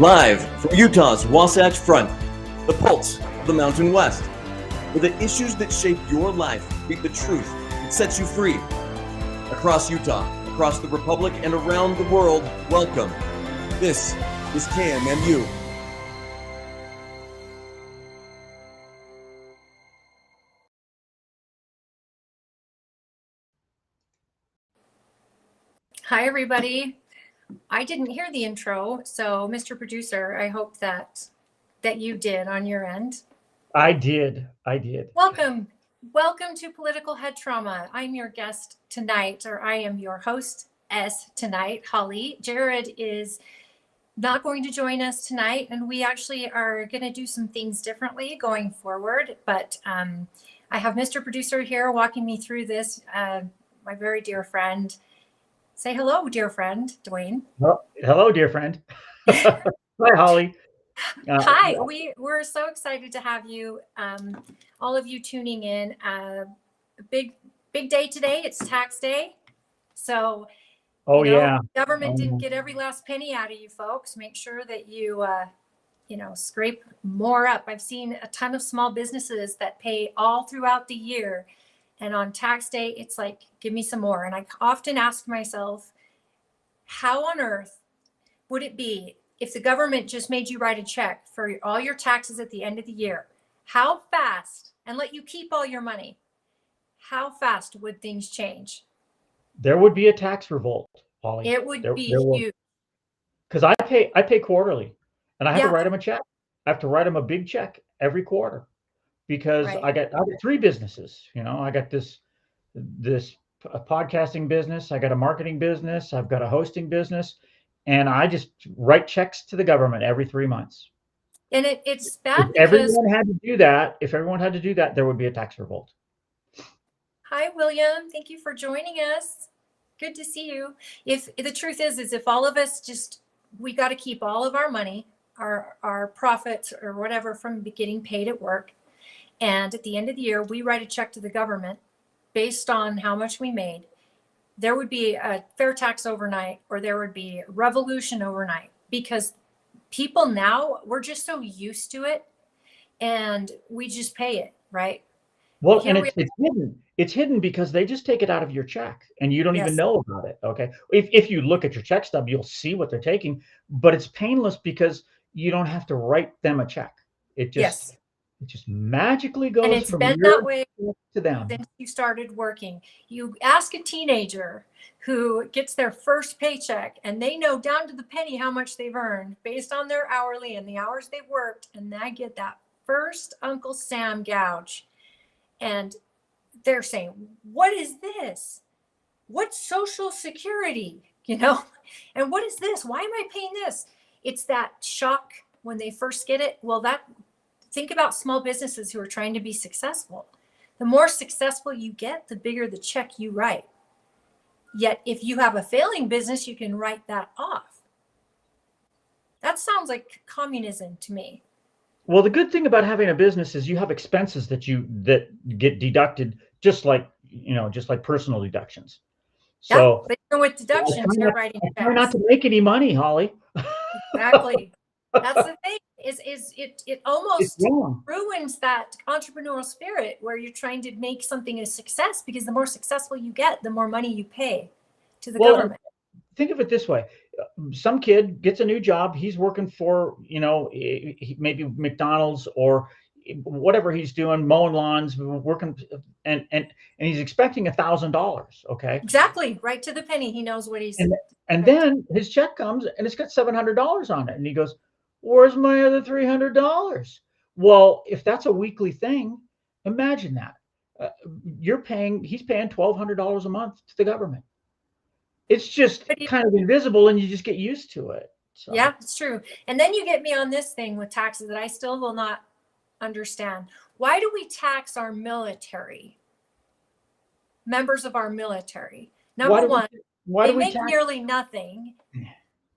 Live from Utah's Wasatch Front, the pulse of the Mountain West, where the issues that shape your life meet the truth that sets you free. Across Utah, across the Republic, and around the world, welcome. This is KMMU. Hi, everybody. I didn't hear the intro, so Mr. Producer, I hope that you did on your end. I did. Welcome to Political Head Trauma. I'm your guest tonight, or I am your host tonight, Holly. Jared is not going to join us tonight, and we actually are going to do some things differently going forward. But I have Mr. Producer here walking me through this, my very dear friend. Say hello, dear friend, Dwayne. Well, hello, dear friend. Hi, Holly. Hi, we're so excited to have you, all of you tuning in. Big day today. It's tax day. So, government didn't get every last penny out of you folks. Make sure that you, scrape more up. I've seen a ton of small businesses that pay all throughout the year. And on tax day, it's like, give me some more. And I often ask myself, how on earth would it be if the government just made you write a check for all your taxes at the end of the year? How fast, and let you keep all your money, how fast would things change? There would be a tax revolt, Holly. It would be huge. Because I pay quarterly, and I have to write them a check. I have to write them a big check every quarter. Because I got three businesses. I got this podcasting business, I got a marketing business, I've got a hosting business, and I just write checks to the government every 3 months. And it's bad if everyone had to do that, there would be a tax revolt. Hi, William. Thank you for joining us. Good to see you. If the truth is if all of us we got to keep all of our money, our profits or whatever from getting paid at work. And at the end of the year, we write a check to the government based on how much we made. There would be a fair tax overnight, or there would be revolution overnight, because people now, we're just so used to it and we just pay it, right? Well, and it's hidden. It's hidden because they just take it out of your check and you don't even know about it. Okay. If you look at your check stub, you'll see what they're taking, but it's painless because you don't have to write them a check. It just magically goes, and it's from been your that way to them since you started working. You ask a teenager who gets their first paycheck, and they know down to the penny how much they've earned based on their hourly and the hours they've worked, and they get that first Uncle Sam gouge, and they're saying, "What is this? What's Social Security? And what is this? Why am I paying this?" It's that shock when they first get it. Well, think about small businesses who are trying to be successful. The more successful you get, the bigger the check you write. Yet if you have a failing business, you can write that off. That sounds like communism to me. Well, the good thing about having a business is you have expenses that get deducted, just like personal deductions. So, but with deductions, you're writing checks. Try not to make any money, Holly. Exactly. That's the thing. It almost ruins that entrepreneurial spirit where you're trying to make something a success, because the more successful you get, the more money you pay to the government. Think of it this way. Some kid gets a new job. He's working for, maybe McDonald's or whatever he's doing, mowing lawns, working, and he's expecting $1,000. Okay. Exactly. Right to the penny. He knows what he's. And then his check comes and it's got $700 on it. And he goes, "Where's my other $300? Well, if that's a weekly thing, imagine that. He's paying $1,200 a month to the government. It's just kind of invisible and you just get used to it. So. Yeah, it's true. And then you get me on this thing with taxes that I still will not understand. Why do we tax our military? Members of our military. Number one, they make nearly nothing.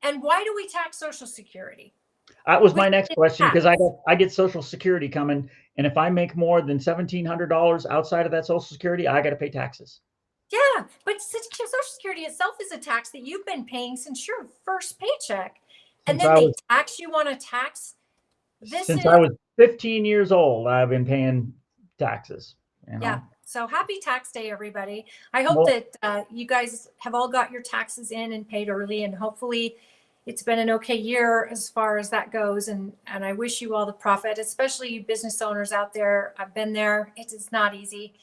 And why do we tax Social Security? That was my next question, because I get Social Security coming, and if I make more than $1,700 outside of that Social Security, I got to pay taxes. Yeah, but Social Security itself is a tax that you've been paying since your first paycheck. And Since then I they was tax you on a tax. This since is, I was 15 years old, I've been paying taxes. You yeah. know. So happy tax day, everybody. I hope Well, that you guys have all got your taxes in and paid early, and hopefully it's been an okay year as far as that goes. And I wish you all the profit, especially you business owners out there. I've been there. It is not easy,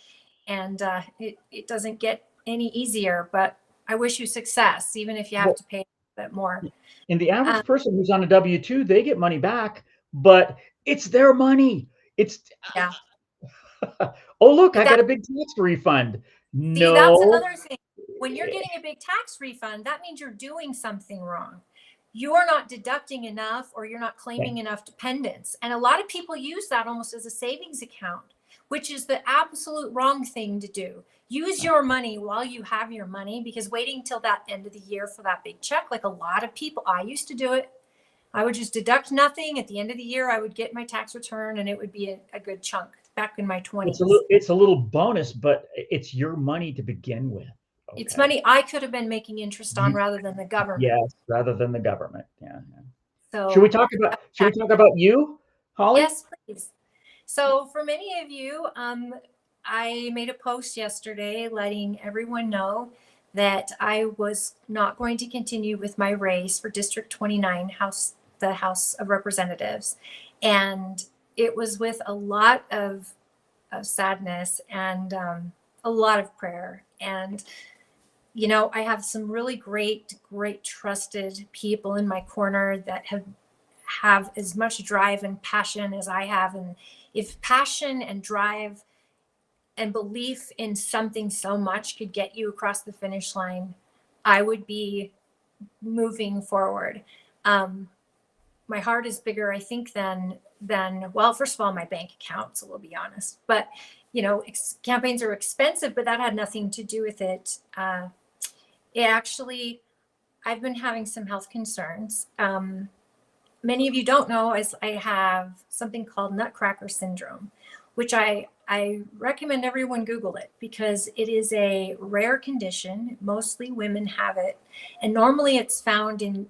and it doesn't get any easier, but I wish you success, even if you have well, to pay a bit more. and the Um, average person who's on a W-2, they get money back, but it's their money. It's yeah. oh look, But I got a big tax refund. see, that's No. another thing. When you're getting a big tax refund, that means you're doing something wrong. You're not deducting enough, or you're not claiming enough dependents. And a lot of people use that almost as a savings account, which is the absolute wrong thing to do. Use your money while you have your money, because waiting till that end of the year for that big check, like a lot of people, I used to do it. I would just deduct nothing. At the end of the year, I would get my tax return, and it would be a good chunk back in my 20s. It's a little bonus, but it's your money to begin with. It's Okay. money I could have been making interest on rather than the government. Yes, rather than the government. Yeah. So Should we talk about you, Holly? yes, please. So for many of you, I made a post yesterday letting everyone know that I was not going to continue with my race for District 29 the House of Representatives. And it was with a lot of sadness and a lot of prayer. And you know, I have some really great trusted people in my corner that have as much drive and passion as I have. And if passion and drive and belief in something so much could get you across the finish line, I would be moving forward. My heart is bigger, I think, than well, first of all, my bank account, so we'll be honest. But you know, campaigns are expensive, but that had nothing to do with it. It actually, I've been having some health concerns. Many of you don't know, as I have something called Nutcracker syndrome, which I recommend everyone Google it, because it is a rare condition. Mostly women have it. And normally it's found in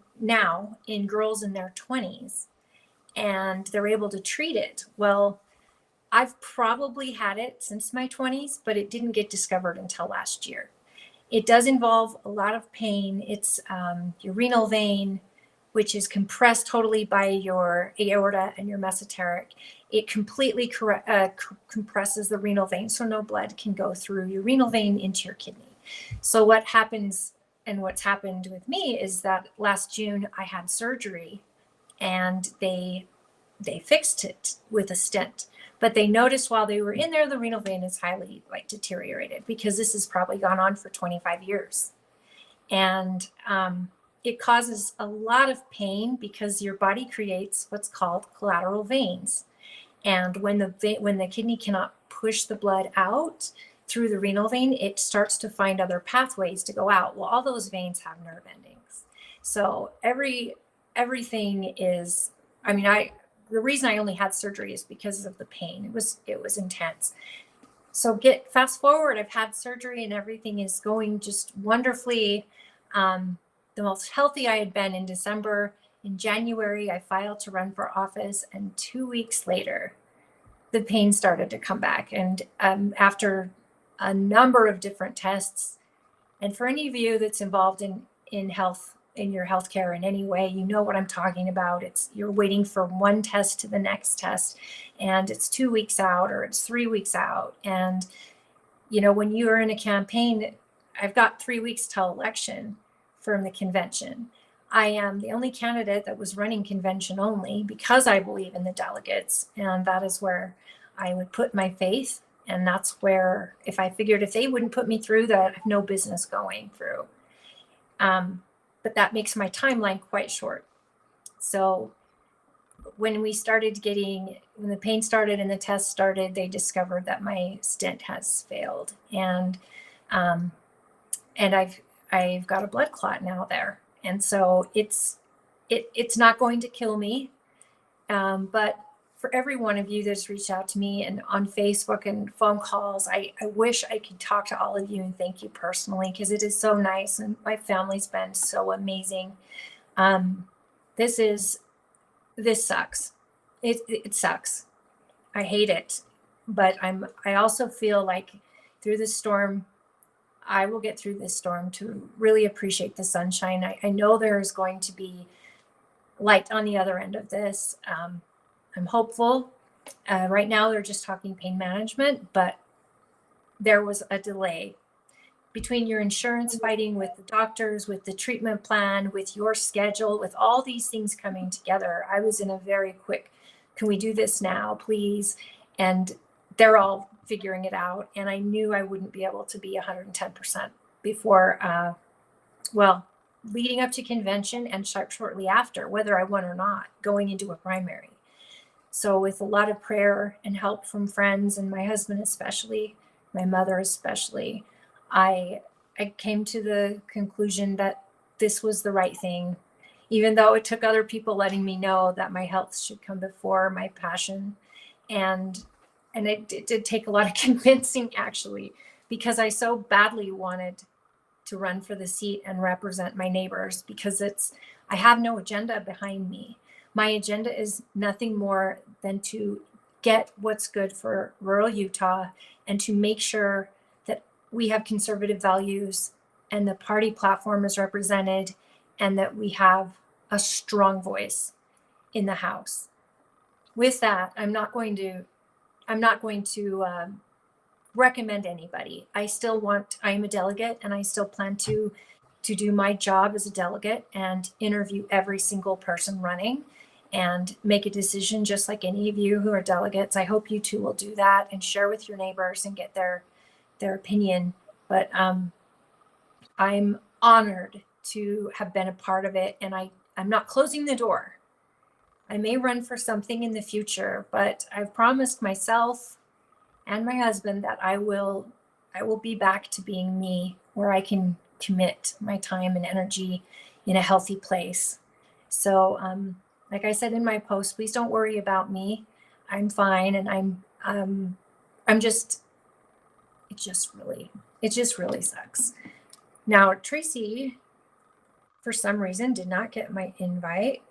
girls in their 20s, and they're able to treat it. Well, I've probably had it since my 20s, but it didn't get discovered until last year. It does involve a lot of pain. It's your renal vein, which is compressed totally by your aorta and your mesenteric. It completely compresses the renal vein, so no blood can go through your renal vein into your kidney. So what happens, and what's happened with me, is that last June I had surgery, and they fixed it with a stent. But they noticed while they were in there, the renal vein is highly deteriorated, because this has probably gone on for 25 years. And it causes a lot of pain, because your body creates what's called collateral veins. And when the kidney cannot push the blood out through the renal vein, it starts to find other pathways to go out. Well, all those veins have nerve endings. So everything is, I mean, the reason I only had surgery is because of the pain. It was intense. So fast forward, I've had surgery and everything is going just wonderfully. The most healthy I had been in December. In January, I filed to run for office, and 2 weeks later, the pain started to come back. And after a number of different tests, and for any of you that's involved in health, in your healthcare in any way, you know what I'm talking about. You're waiting for one test to the next test, and it's 2 weeks out, or it's 3 weeks out. And, you know, when you are in a campaign, I've got 3 weeks till election from the convention. I am the only candidate that was running convention only, because I believe in the delegates. And that is where I would put my faith. And that's where, if I figured if they wouldn't put me through, that I have no business going through. But that makes my timeline quite short. So when the pain started and the test started, they discovered that my stent has failed. And I've got a blood clot now there. And so it's not going to kill me. But for every one of you that's reached out to me and on Facebook and phone calls, I wish I could talk to all of you and thank you personally, because it is so nice, and my family's been so amazing. The this sucks. It sucks. I hate it, but I also feel like through this storm, I will get through this storm to really appreciate the sunshine. I know there is going to be light on the other end of this. I'm hopeful. Right now, they're just talking pain management, but there was a delay between your insurance fighting with the doctors, with the treatment plan, with your schedule, with all these things coming together. I was in a very quick, can we do this now, please? And they're all figuring it out. And I knew I wouldn't be able to be 110% before, leading up to convention and shortly after, whether I won or not, going into a primary. So with a lot of prayer and help from friends and my husband especially, my mother especially, I came to the conclusion that this was the right thing, even though it took other people letting me know that my health should come before my passion. And it did take a lot of convincing, actually, because I so badly wanted to run for the seat and represent my neighbors, because I have no agenda behind me. My agenda is nothing more than to get what's good for rural Utah and to make sure that we have conservative values and the party platform is represented and that we have a strong voice in the House. With that, I'm not going to recommend anybody. I am a delegate, and I still plan to do my job as a delegate and interview every single person running and make a decision, just like any of you who are delegates. I hope you too will do that and share with your neighbors and get their opinion. But I'm honored to have been a part of it, and I'm not closing the door. I may run for something in the future, but I've promised myself and my husband that I will be back to being me, where I can commit my time and energy in a healthy place. So, like I said in my post, please don't worry about me. I'm fine, and it just really sucks. Now, Tracy, for some reason, did not get my invite.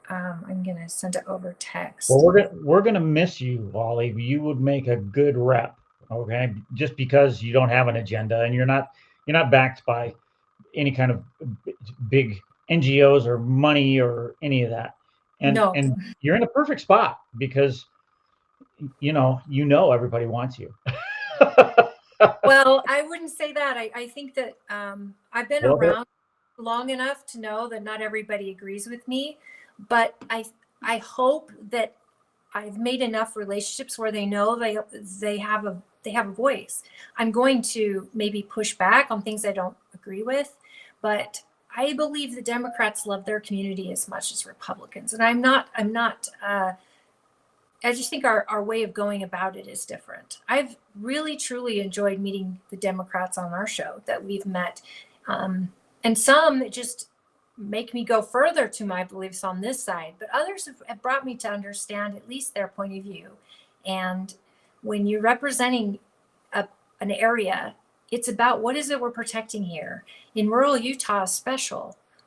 I'm gonna send it over text. Well, we're gonna miss you, Wally. You would make a good rep, okay? Just because you don't have an agenda and you're not backed by any kind of big NGOs or money or any of that. And No. and you're in a perfect spot because you know everybody wants you. Well, I wouldn't say that. I think that I've been Well, around long enough to know that not everybody agrees with me, but I hope that I've made enough relationships where they know they have a voice. I'm going to maybe push back on things I don't agree with, but I believe the Democrats love their community as much as Republicans, and I'm not. I just think our way of going about it is different. I've really, truly enjoyed meeting the Democrats on our show that we've met. And some just make me go further to my beliefs on this side, but others have brought me to understand at least their point of view. And when you're representing an area, it's about what is it we're protecting here. In rural Utah,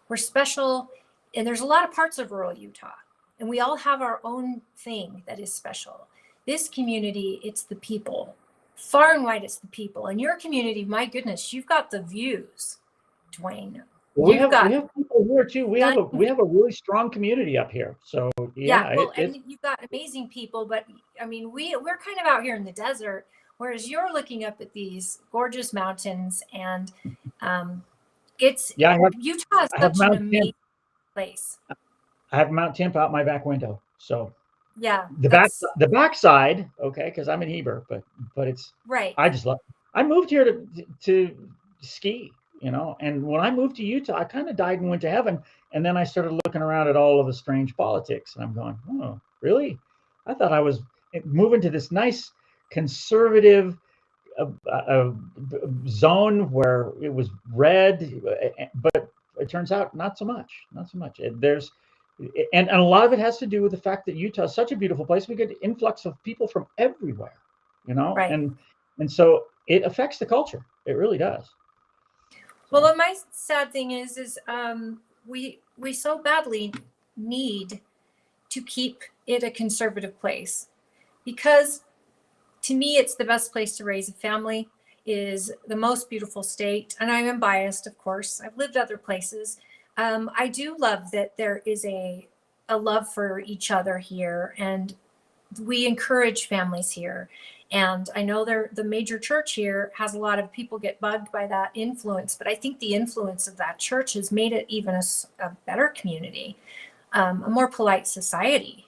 we're special, and there's a lot of parts of rural Utah. And we all have our own thing that is special. This community, it's the people. Far and wide, it's the people. And your community, my goodness, you've got the views, Dwayne. Well, we have people here too. We have a really strong community up here. So yeah. And you've got amazing people, but I mean, we're kind of out here in the desert, whereas you're looking up at these gorgeous mountains, and Utah is such an amazing place. I have Mount Temp out my back window. So yeah, the backside, okay, because I'm in Heber, but it's right. I just love. I moved here to ski, and when I moved to Utah, I kind of died and went to heaven, and then I started looking around at all of the strange politics, and I'm going, oh, really? I thought I was moving to this nice conservative zone where it was red, but it turns out not so much. And a lot of it has to do with the fact that Utah is such a beautiful place. We get an influx of people from everywhere, right. and so it affects the culture. It really does. Well, my sad thing is we so badly need to keep it a conservative place, because to me, it's the best place to raise a family, is the most beautiful state. And I am biased, of course. I've lived other places. I do love that there is a love for each other here, and we encourage families here. And I know the major church here has a lot of people get bugged by that influence, but I think the influence of that church has made it even a better community, a more polite society.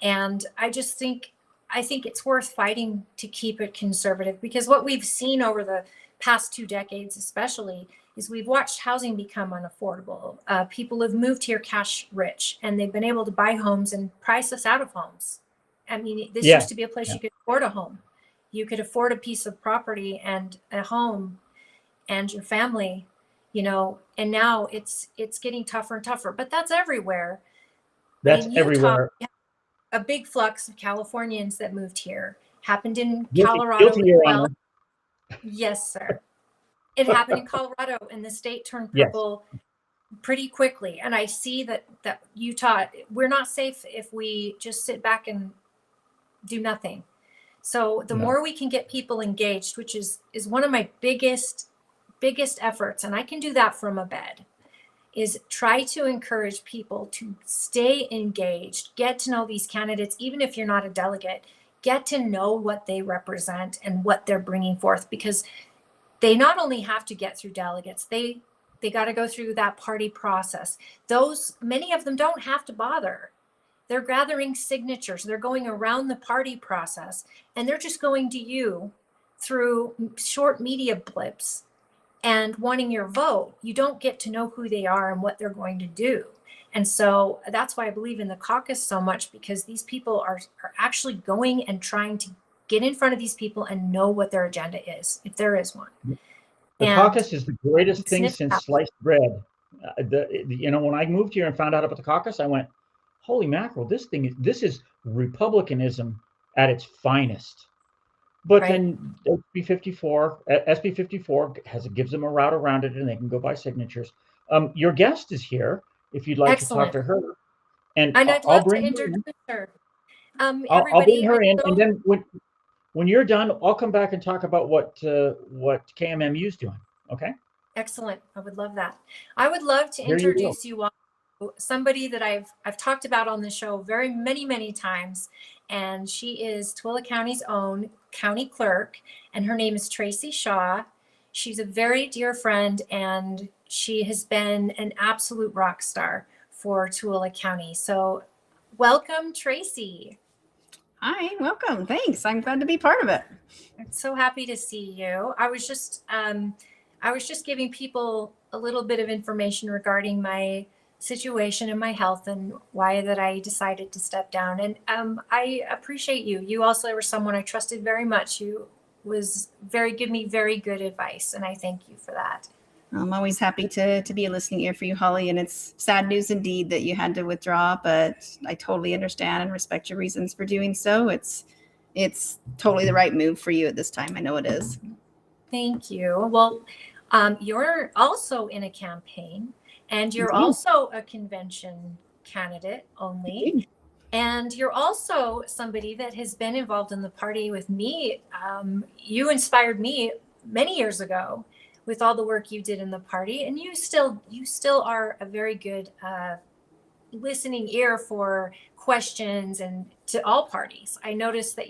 And I think it's worth fighting to keep it conservative, because what we've seen over the past 2 decades, especially, is we've watched housing become unaffordable. People have moved here cash rich, and they've been able to buy homes and price us out of homes. I mean, this used to be a place you could afford a home. You could afford a piece of property and a home and your family, and now it's getting tougher and tougher, but that's everywhere. That's In Utah, everywhere. a big flux of Californians that moved here happened in Guilty, Colorado guilty, as Your well. Honor. Yes, sir. It happened in Colorado, and the state turned Yes. purple pretty quickly. And I see that Utah, we're not safe if we just sit back and do nothing. So the more we can get people engaged, which is one of my biggest efforts, and I can do that from a bed, is try to encourage people to stay engaged, get to know these candidates, even if you're not a delegate, get to know what they represent and what they're bringing forth, because they not only have to get through delegates, they got to go through that party process. Many of them don't have to bother. They're gathering signatures. They're going around the party process, and they're just going to you through short media blips and wanting your vote. You don't get to know who they are and what they're going to do. And so that's why I believe in the caucus so much, because these people are actually going and trying to get in front of these people and know what their agenda is, if there is one. The caucus is the greatest thing sniff since out. sliced bread. When I moved here and found out about the caucus, I went, holy mackerel, this is republicanism at its finest. But Right. then SB 54 gives them a route around it, and they can go by signatures. Your guest is here if you'd like Excellent. to talk to her. And I'd I'll love to bring her in. introduce her. I'll Everybody, bring her in, I and then when you're done, I'll come back and talk about what KMMU is doing. Okay? Excellent. I would love that. I would love to Here you go. introduce you all to somebody that I've talked about on the show very many times, and she is Tooele County's own county clerk, and her name is Tracy Shaw. She's a very dear friend, and she has been an absolute rock star for Tooele County. So welcome, Tracy. Hi, welcome. Thanks. I'm glad to be part of it. I'm so happy to see you. I was just giving people a little bit of information regarding my situation and my health and why that I decided to step down. And I appreciate you. You also were someone I trusted very much. You give me very good advice, and I thank you for that. I'm always happy to be a listening ear for you, Holly. And it's sad news indeed that you had to withdraw, but I totally understand and respect your reasons for doing so. It's totally the right move for you at this time. I know it is. Thank you. Well, you're also in a campaign, and you're Indeed. also a convention candidate only. Indeed. And you're also somebody that has been involved in the party with me. You inspired me many years ago with all the work you did in the party, and you still are a very good listening ear for questions and to all parties. I noticed that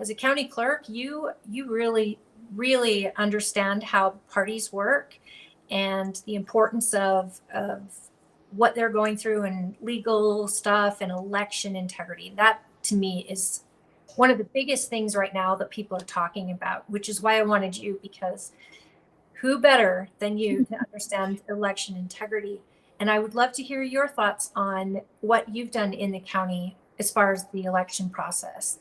as a county clerk, you really understand how parties work and the importance of what they're going through and legal stuff and election integrity. That to me is one of the biggest things right now that people are talking about, which is why I wanted you, because who better than you to understand election integrity? And I would love to hear your thoughts on what you've done in the county as far as the election process.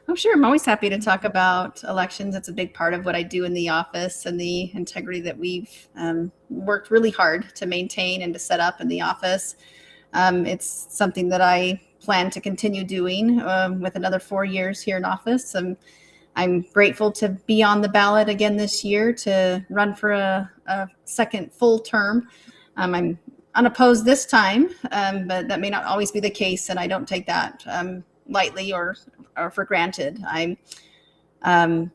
Oh, sure. I'm always happy to talk about elections. It's a big part of what I do in the office and the integrity that we've worked really hard to maintain and to set up in the office. It's something that I plan to continue doing with another 4 years here in office. I'm grateful to be on the ballot again this year to run for a second full term. I'm unopposed this time, but that may not always be the case, and I don't take that lightly or for granted. I'm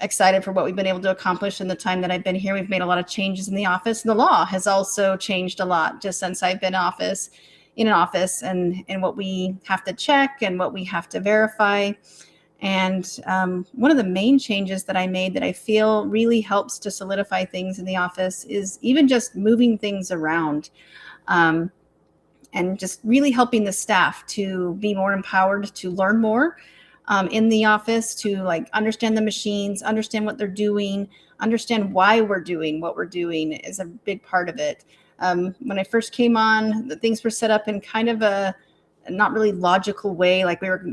excited for what we've been able to accomplish in the time that I've been here. We've made a lot of changes in the office. The law has also changed a lot just since I've been in an office, and what we have to check and what we have to verify. And one of the main changes that I made that I feel really helps to solidify things in the office is even just moving things around, and just really helping the staff to be more empowered to learn more in the office, to like understand the machines, understand what they're doing, understand why we're doing what we're doing is a big part of it. When I first came on, the things were set up in kind of a not really logical way. Like we were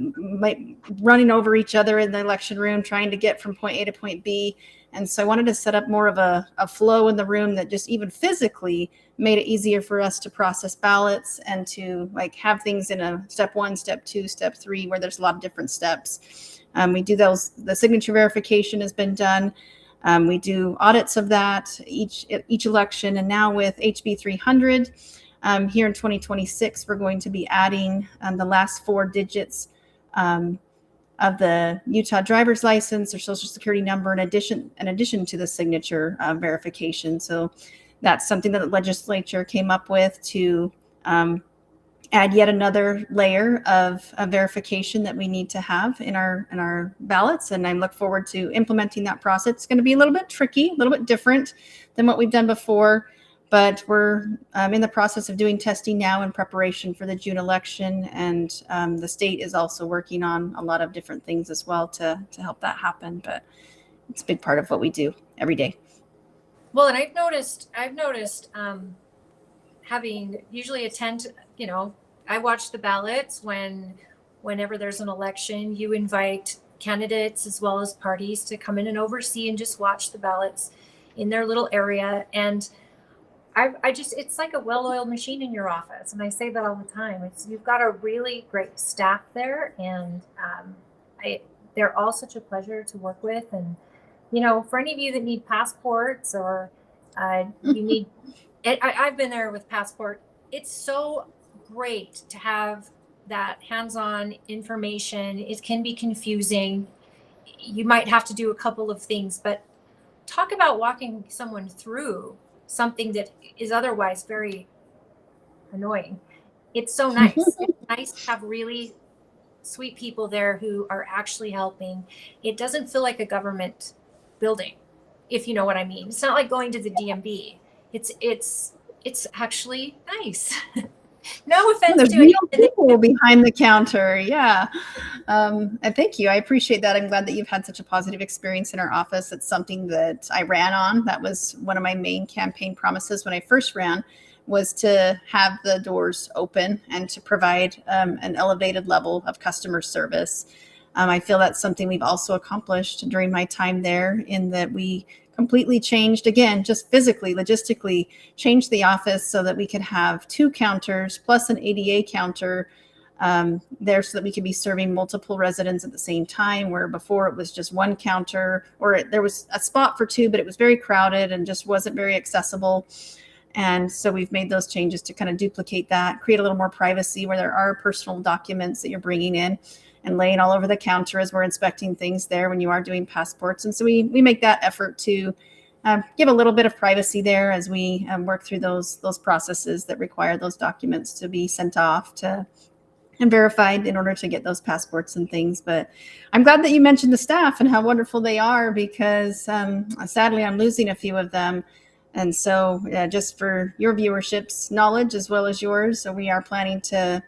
running over each other in the election room, trying to get from point A to point B. And so I wanted to set up more of a flow in the room that just even physically made it easier for us to process ballots and to like have things in a step 1, step 2, step 3, where there's a lot of different steps. We do those. The signature verification has been done. We do audits of that each election. And now with HB 300, here in 2026, we're going to be adding the last 4 digits of the Utah driver's license or social security number in addition to the signature verification. So that's something that the legislature came up with to add yet another layer of verification that we need to have in our ballots. And I look forward to implementing that process. It's going to be a little bit tricky, a little bit different than what we've done before. But we're in the process of doing testing now in preparation for the June election. And the state is also working on a lot of different things as well to help that happen. But it's a big part of what we do every day. Well, and I've noticed having usually I watch the ballots whenever there's an election. You invite candidates as well as parties to come in and oversee and just watch the ballots in their little area. And it's like a well-oiled machine in your office. And I say that all the time. You've got a really great staff there, and they're all such a pleasure to work with. And, for any of you that need passports or you need, I've been there with passport. It's so great to have that hands-on information. It can be confusing. You might have to do a couple of things, but talk about walking someone through something that is otherwise very annoying. It's so nice. It's nice to have really sweet people there who are actually helping. It doesn't feel like a government building, if you know what I mean. It's not like going to the DMV. It's actually nice. No offense There's to real it. people behind the counter. Yeah. And thank you. I appreciate that. I'm glad that you've had such a positive experience in our office. It's something that I ran on. That was one of my main campaign promises when I first ran, was to have the doors open and to provide an elevated level of customer service. I feel that's something we've also accomplished during my time there, in that we completely changed, again, just physically, logistically, changed the office so that we could have 2 counters plus an ADA counter there, so that we could be serving multiple residents at the same time, where before it was just 1 counter, or there was a spot for 2, but it was very crowded and just wasn't very accessible. And so we've made those changes to kind of duplicate that, create a little more privacy where there are personal documents that you're bringing in and laying all over the counter as we're inspecting things there when you are doing passports. And so we make that effort to give a little bit of privacy there as we work through those processes that require those documents to be sent off and verified in order to get those passports and things. But I'm glad that you mentioned the staff and how wonderful they are, because sadly I'm losing a few of them. And so just for your viewership's knowledge as well as yours, so we are planning to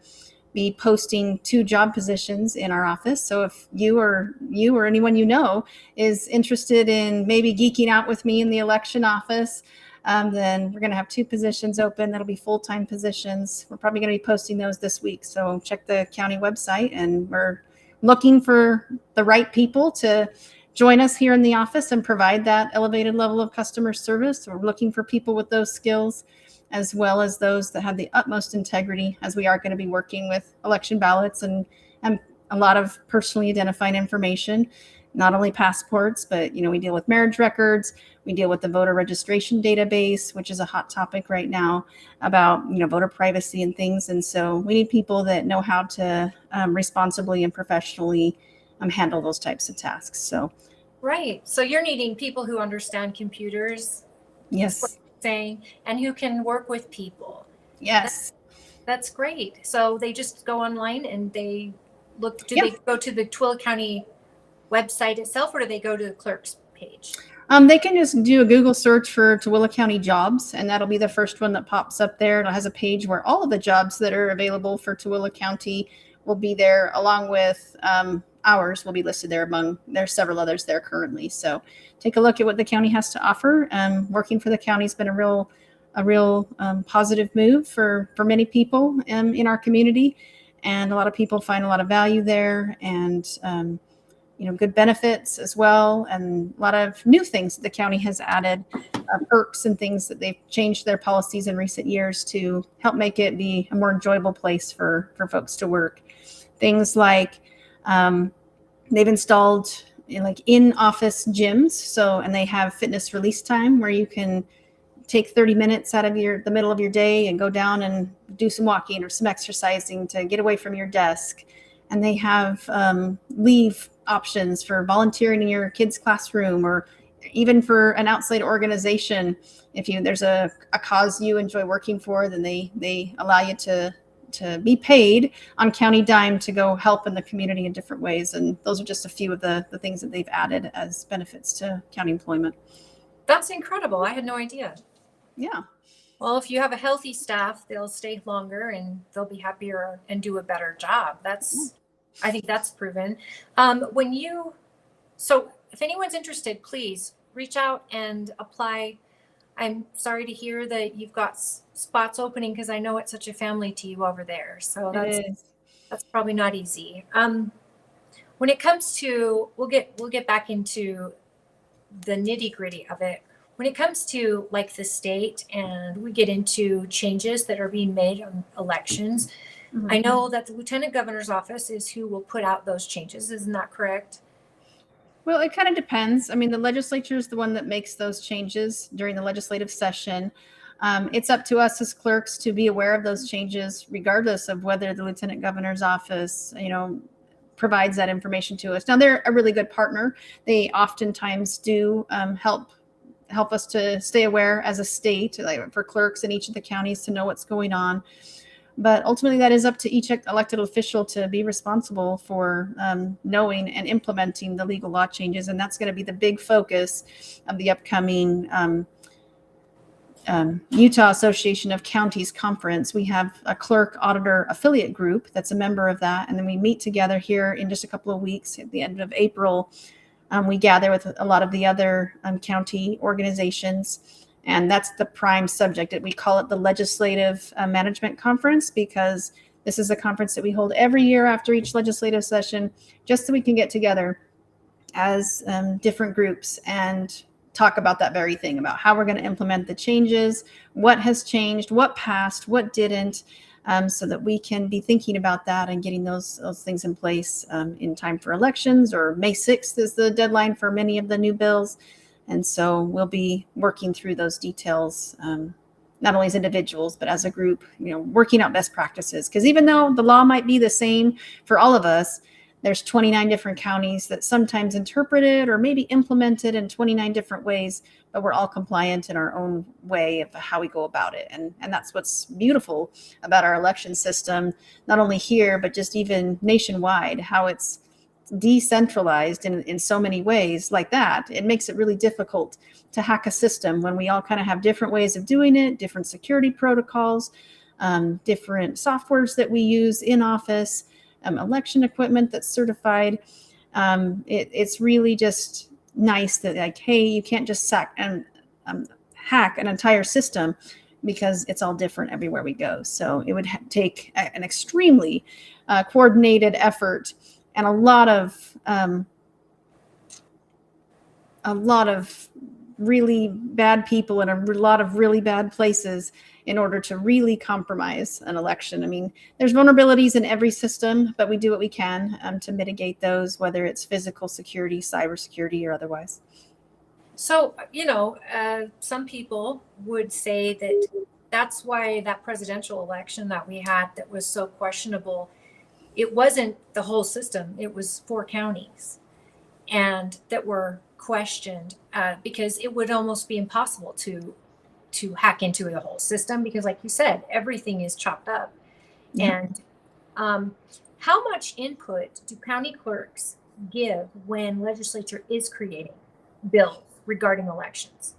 be posting 2 job positions in our office. So if you or anyone you know is interested in maybe geeking out with me in the election office, then we're going to have 2 positions open. That'll be full-time positions. We're probably going to be posting those this week. So check the county website, and we're looking for the right people to join us here in the office and provide that elevated level of customer service. So we're looking for people with those skills, as well as those that have the utmost integrity, as we are going to be working with election ballots and a lot of personally identifying information. not only passports, but we deal with marriage records. We deal with the voter registration database, which is a hot topic right now about voter privacy and things. And so we need people that know how to responsibly and professionally handle those types of tasks. So Right. So you're needing people who understand computers, yes, saying, and who can work with people. yes. That's great. So they just go online and they look. Do Yeah. they go to the Tooele County website itself, or do they go to the clerk's page? They can just do a Google search for Tooele County jobs, and that'll be the first one that pops up there. It has a page where all of the jobs that are available for Tooele County will be there, along with ours will be listed there among, there's several others there currently. So take a look at what the county has to offer. Working for the county has been a real positive move for many people in our community. And a lot of people find a lot of value there, and good benefits as well, and a lot of new things that the county has added, perks and things that they've changed their policies in recent years to help make it be a more enjoyable place for folks to work. Things like they've installed in-office gyms, and they have fitness release time where you can take 30 minutes out of the middle of your day and go down and do some walking or some exercising to get away from your desk. And they have leave options for volunteering in your kid's classroom, or even for an outside organization. If there's a cause you enjoy working for, then they allow you to be paid on county dime to go help in the community in different ways. And those are just a few of the things that they've added as benefits to county employment. That's incredible. I had no idea. Yeah. Well, if you have a healthy staff, they'll stay longer and they'll be happier and do a better job. I think that's proven. So if anyone's interested, please reach out and apply. I'm sorry to hear that you've got spots opening, because I know it's such a family to you over there. So that's probably not easy. When it comes to, we'll get back into the nitty gritty of it. When it comes to the state, and we get into changes that are being made on elections, mm-hmm. I know that the Lieutenant Governor's office is who will put out those changes. Isn't that correct? Well, it kind of depends. I mean, the legislature is the one that makes those changes during the legislative session. It's up to us as clerks to be aware of those changes, regardless of whether the Lieutenant Governor's office, provides that information to us. Now, they're a really good partner. They oftentimes do help us to stay aware as a state, for clerks in each of the counties to know what's going on. But ultimately, that is up to each elected official to be responsible for knowing and implementing the legal law changes. And that's going to be the big focus of the upcoming Utah Association of Counties Conference. We have a clerk auditor affiliate group that's a member of that. And then we meet together here in just a couple of weeks at the end of April. We gather with a lot of the other county organizations. And that's the prime subject. We call it the Legislative Management Conference, because this is a conference that we hold every year after each legislative session, just so we can get together as different groups and talk about that very thing, about how we're going to implement the changes, what has changed, what passed, what didn't, so that we can be thinking about that and getting those things in place in time for elections. Or May 6th is the deadline for many of the new bills. And so we'll be working through those details, not only as individuals, but as a group, working out best practices. Because even though the law might be the same for all of us, there's 29 different counties that sometimes interpret it or maybe implement it in 29 different ways, but we're all compliant in our own way of how we go about it. And that's what's beautiful about our election system, not only here, but just even nationwide, how it's decentralized in so many ways like that. It makes it really difficult to hack a system when we all kind of have different ways of doing it, different security protocols, different softwares that we use in office, election equipment that's certified. It's really just nice that hey, you can't just hack an entire system, because it's all different everywhere we go. So it would take an extremely coordinated effort and a lot of really bad people in a lot of really bad places in order to really compromise an election. I mean, there's vulnerabilities in every system, but we do what we can to mitigate those, whether it's physical security, cybersecurity, or otherwise. So, some people would say that that's why that presidential election that we had that was so questionable, it wasn't the whole system, it was 4 counties and that were questioned because it would almost be impossible to hack into the whole system because, like you said, everything is chopped up. Yeah. And how much input do county clerks give when legislature is creating bills regarding elections?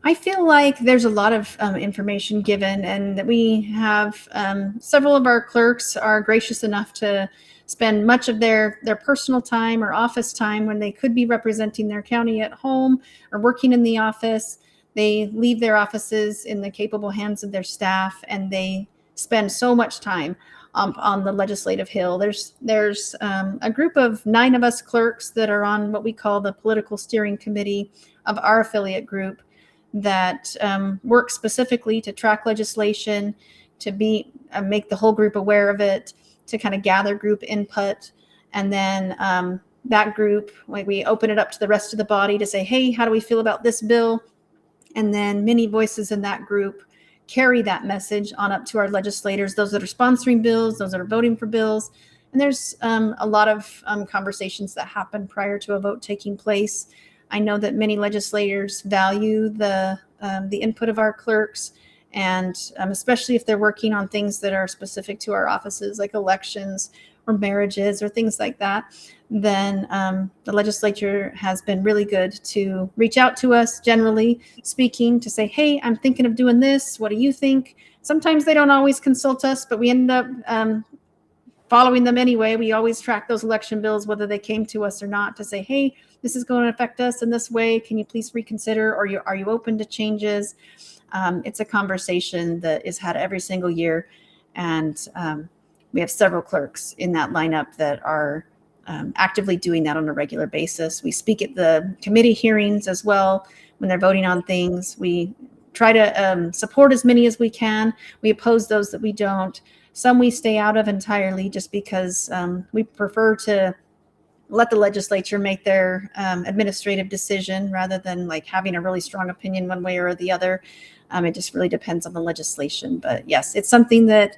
I feel like there's a lot of information given, and that we have several of our clerks are gracious enough to spend much of their personal time or office time when they could be representing their county at home or working in the office. They leave their offices in the capable hands of their staff, and they spend so much time on the legislative hill. There's a group of 9 of us clerks that are on what we call the political steering committee of our affiliate group that work specifically to track legislation, to make the whole group aware of it, to kind of gather group input. And then that group, we open it up to the rest of the body to say, hey, how do we feel about this bill? And then many voices in that group carry that message on up to our legislators, those that are sponsoring bills, those that are voting for bills. And there's a lot of conversations that happen prior to a vote taking place. I know that many legislators value the input of our clerks, and especially if they're working on things that are specific to our offices, like elections or marriages or things like that, then the legislature has been really good to reach out to us, generally speaking, to say, hey, I'm thinking of doing this. What do you think? Sometimes they don't always consult us, but we end up following them anyway. We always track those election bills, whether they came to us or not, to say, hey, this is going to affect us in this way. Can you please reconsider? Or are you open to changes? It's a conversation that is had every single year. And we have several clerks in that lineup that are actively doing that on a regular basis. We speak at the committee hearings as well when they're voting on things. We try to support as many as we can. We oppose those that we don't. Some we stay out of entirely just because we prefer to let the legislature make their administrative decision rather than like having a really strong opinion one way or the other. It just really depends on the legislation. But yes, it's something that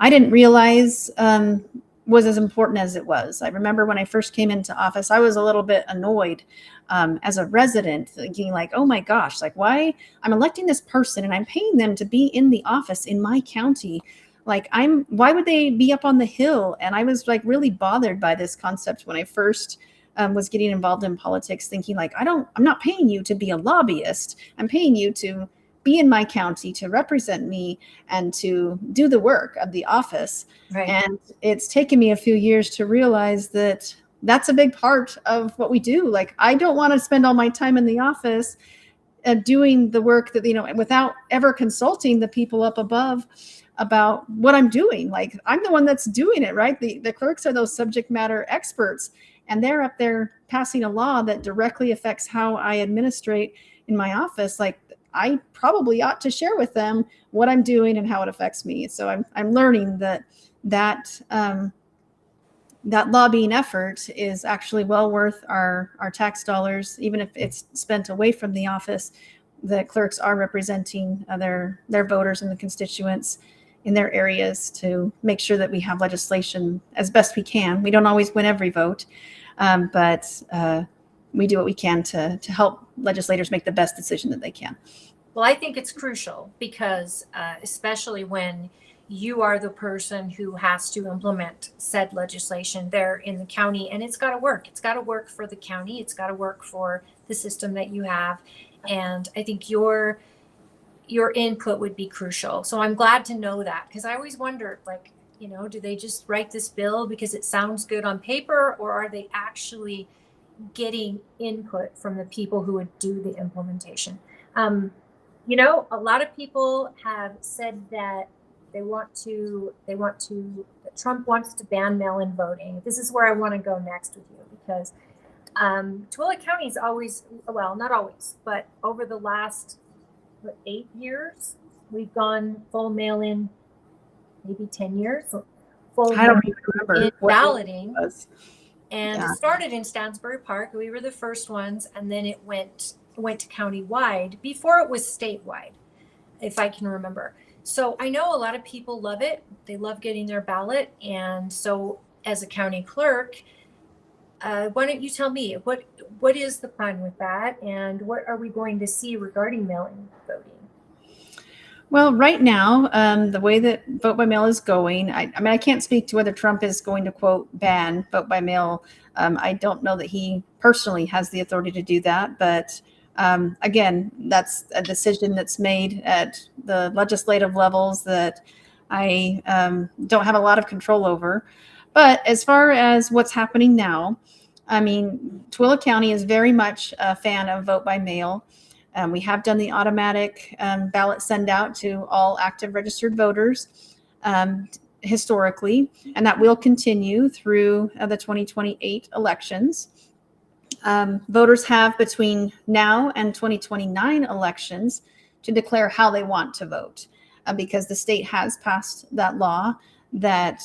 I didn't realize was as important as it was. I remember when I first came into office, I was a little bit annoyed as a resident, thinking like, oh my gosh, like why I'm electing this person and I'm paying them to be in the office in my county. Like why would they be up on the Hill? And I was like really bothered by this concept when I first was getting involved in politics, thinking like, I'm not paying you to be a lobbyist. I'm paying you to be in my county, to represent me and to do the work of the office. Right. And it's taken me a few years to realize that that's a big part of what we do. Like, I don't want to spend all my time in the office doing the work that, without ever consulting the people up above about what I'm doing. Like, I'm the one that's doing it, right? The clerks are those subject matter experts, and they're up there passing a law that directly affects how I administrate in my office. Like, I probably ought to share with them what I'm doing and how it affects me. So I'm learning that lobbying effort is actually well worth our tax dollars, even if it's spent away from the office. The clerks are representing their voters and the constituents in their areas to make sure that we have legislation as best we can. We don't always win every vote, but we do what we can to help legislators make the best decision that they can. Well, I think it's crucial because especially when you are the person who has to implement said legislation there in the county, and it's got to work. It's got to work for the county. It's got to work for the system that you have. And I think your input would be crucial. So I'm glad to know that, because I always wondered, like, do they just write this bill because it sounds good on paper, or are they actually getting input from the people who would do the implementation? A lot of people have said that Trump wants to ban mail-in voting. This is where I want to go next with you, because Tooele County's always, well, not always, but over the last 8 years, we've gone full mail-in, maybe 10 years, full I don't even remember in what year balloting. it was. And Yeah. it started in Stansbury Park. We were the first ones, and then it went county-wide before it was statewide, if I can remember. So I know a lot of people love it. They love getting their ballot. And so as a county clerk, why don't you tell me what is the plan with that, and what are we going to see regarding mail-in voting? Well, right now, the way that vote by mail is going, I mean, I can't speak to whether Trump is going to, quote, ban vote by mail. I don't know that he personally has the authority to do that. But again, that's a decision that's made at the legislative levels that I don't have a lot of control over. But as far as what's happening now, I mean, Tooele County is very much a fan of vote by mail. We have done the automatic ballot send out to all active registered voters historically, and that will continue through the 2028 elections. Voters have between now and 2029 elections to declare how they want to vote, because the state has passed that law that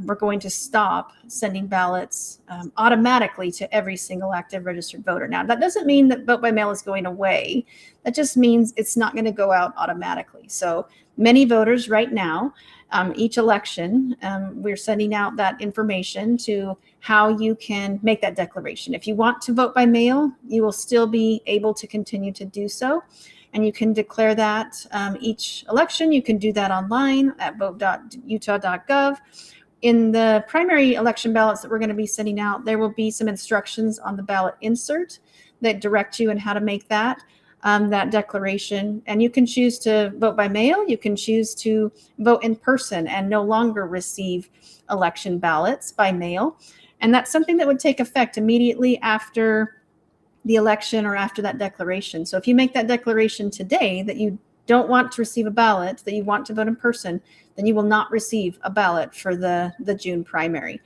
we're going to stop sending ballots automatically to every single active registered voter. Now, that doesn't mean that vote by mail is going away. That just means it's not going to go out automatically. So many voters right now, each election, we're sending out that information to how you can make that declaration. If you want to vote by mail, you will still be able to continue to do so. And you can declare that each election. You can do that online at vote.utah.gov. In the primary election ballots that we're going to be sending out, there will be some instructions on the ballot insert that direct you in how to make that declaration. And you can choose to vote by mail. You can choose to vote in person and no longer receive election ballots by mail. And that's something that would take effect immediately after the election or after that declaration. So if you make that declaration today that you don't want to receive a ballot, that you want to vote in person, then you will not receive a ballot for the June primary.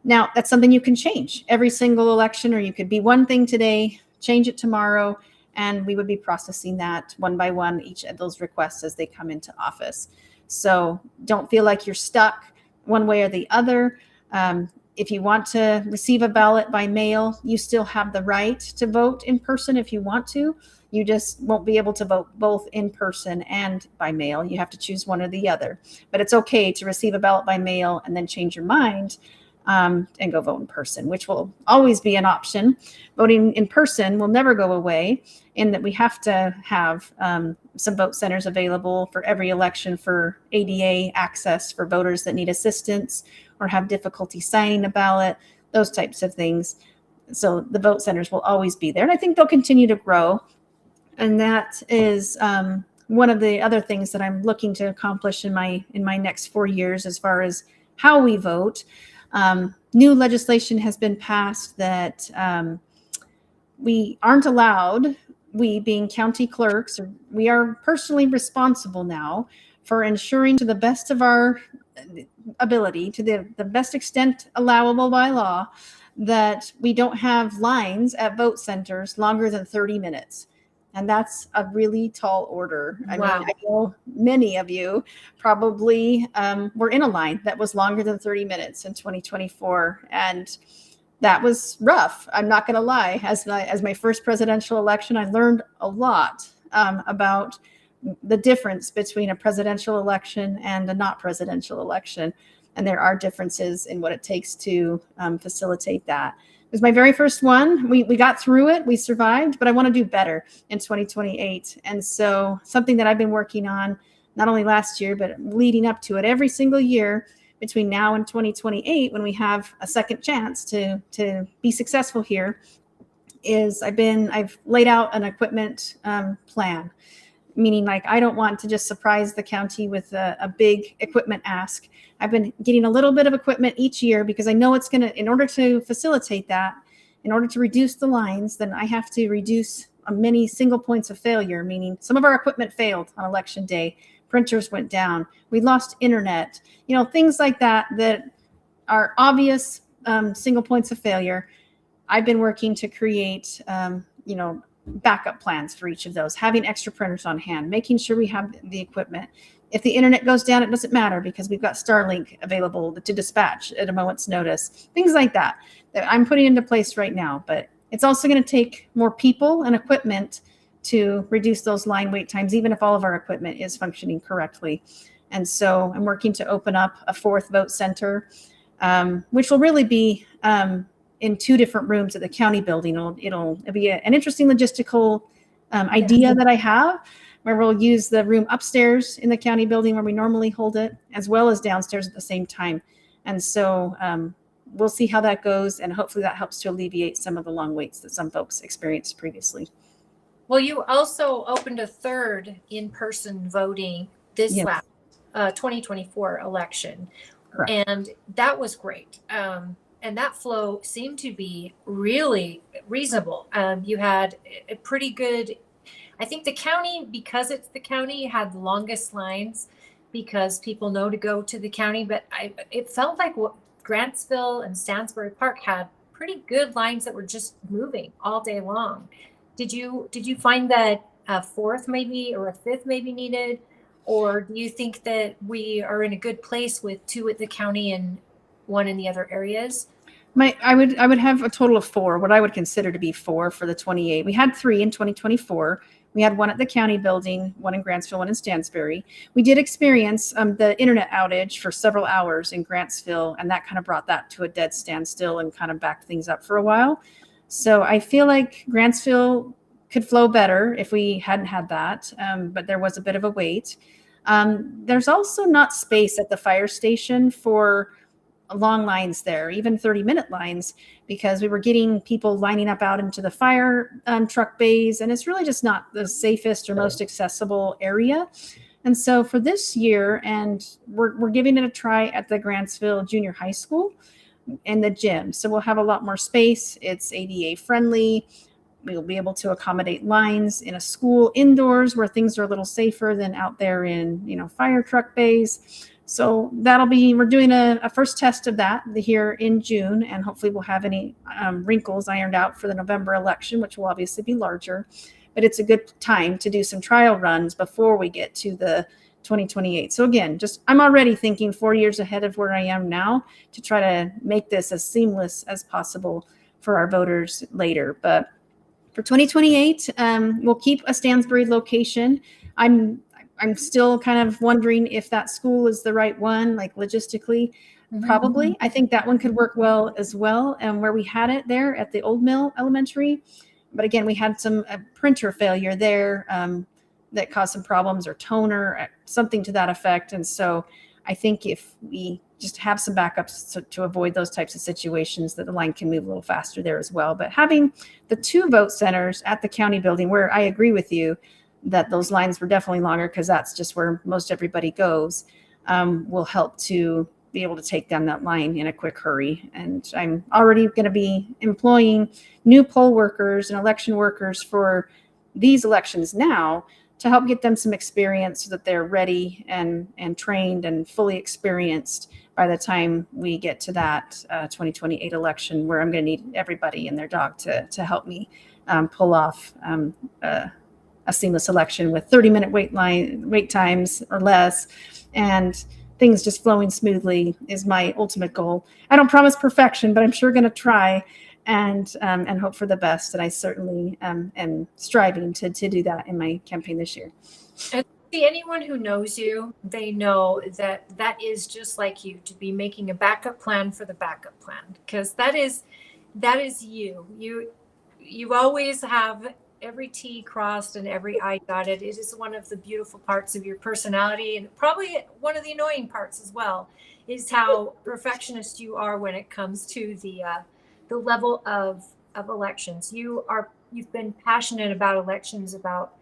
Now, that's something you can change every single election, or you could be one thing today, change it tomorrow, and we would be processing that one by one, each of those requests as they come into office. So don't feel like you're stuck one way or the other. If you want to receive a ballot by mail, you still have the right to vote in person if you want to. You just won't be able to vote both in person and by mail. You have to choose one or the other. But it's okay to receive a ballot by mail and then change your mind and go vote in person, which will always be an option. Voting in person will never go away, in that we have to have some vote centers available for every election for ADA access for voters that need assistance or have difficulty signing a ballot, those types of things. So the vote centers will always be there. And I think they'll continue to grow. And that is one of the other things that I'm looking to accomplish in my next 4 years as far as how we vote. New legislation has been passed that we aren't allowed, we being county clerks, we are personally responsible now for ensuring to the best of our ability, to the best extent allowable by law, that we don't have lines at vote centers longer than 30 minutes. And that's a really tall order. I mean, I know many of you probably were in a line that was longer than 30 minutes in 2024. And that was rough. I'm not going to lie. As my first presidential election, I learned a lot about the difference between a presidential election and a not presidential election. And there are differences in what it takes to facilitate that. It was my very first one. We got through it. We survived, but I want to do better in 2028. And so something that I've been working on, not only last year, but leading up to it every single year between now and 2028, when we have a second chance to be successful here, is I've laid out an equipment plan. Meaning, like, I don't want to just surprise the county with a big equipment ask. I've been getting a little bit of equipment each year because I know it's going to, in order to facilitate that, in order to reduce the lines, then I have to reduce many single points of failure, meaning some of our equipment failed on election day. Printers went down. We lost internet, things like that are obvious single points of failure. I've been working to create, backup plans for each of those, having extra printers on hand, making sure we have the equipment. If the internet goes down, it doesn't matter because we've got Starlink available to dispatch at a moment's notice. Things like that I'm putting into place right now. But it's also going to take more people and equipment to reduce those line wait times, even if all of our equipment is functioning correctly. And so I'm working to open up a 4th vote center, which will really be in 2 different rooms at the county building. It'll be an interesting logistical idea that I have, where we'll use the room upstairs in the county building where we normally hold it, as well as downstairs at the same time. And so we'll see how that goes, and hopefully that helps to alleviate some of the long waits that some folks experienced previously. Well, you also opened a 3rd in-person voting this Yes. last 2024 election. Correct. And that was great. And that flow seemed to be really reasonable. You had a pretty good, I think the county, because it's the county, had the longest lines because people know to go to the county. But it felt like what Grantsville and Stansbury Park had pretty good lines that were just moving all day long. Did you find that a 4th maybe or a 5th maybe needed? Or do you think that we are in a good place with 2 at the county and 1 in the other areas? I would have a total of 4, what I would consider to be 4 for the 28. We had 3 in 2024. We had 1 at the county building, 1 in Grantsville, 1 in Stansbury. We did experience the internet outage for several hours in Grantsville, and that kind of brought that to a dead standstill and kind of backed things up for a while. So I feel like Grantsville could flow better if we hadn't had that, but there was a bit of a wait. There's also not space at the fire station for long lines there, even 30-minute lines, because we were getting people lining up out into the fire truck bays, and it's really just not the safest or most accessible area. And so for this year, and we're giving it a try at the Grantsville Junior High School and the gym. So we'll have a lot more space. It's ADA friendly. We'll be able to accommodate lines in a school indoors where things are a little safer than out there in, fire truck bays. So we're doing a first test of that here in June, and hopefully we'll have any wrinkles ironed out for the November election, which will obviously be larger. But it's a good time to do some trial runs before we get to the 2028. So again, I'm already thinking 4 years ahead of where I am now to try to make this as seamless as possible for our voters later. But for 2028, we'll keep a Stansbury location. I'm still kind of wondering if that school is the right one, like logistically. Probably. I think that one could work well as well. And where we had it there at the Old Mill Elementary. But again, we had some printer failure there that caused some problems, or toner, something to that effect. And so I think if we just have some backups to avoid those types of situations, that the line can move a little faster there as well. But having the 2 vote centers at the county building, where I agree with you that those lines were definitely longer because that's just where most everybody goes, will help to be able to take down that line in a quick hurry. And I'm already going to be employing new poll workers and election workers for these elections now to help get them some experience so that they're ready and trained and fully experienced by the time we get to that 2028 election, where I'm going to need everybody and their dog to help me pull off a seamless election with 30-minute wait times or less, and things just flowing smoothly is my ultimate goal. I don't promise perfection, but I'm sure going to try and hope for the best. And I certainly am striving to do that in my campaign this year. And anyone who knows you, they know that is just like you, to be making a backup plan for the backup plan, because that is you. You always have every T crossed and every I dotted. It is one of the beautiful parts of your personality, and probably one of the annoying parts as well, is how perfectionist you are when it comes to the level of elections. You've been passionate about elections, about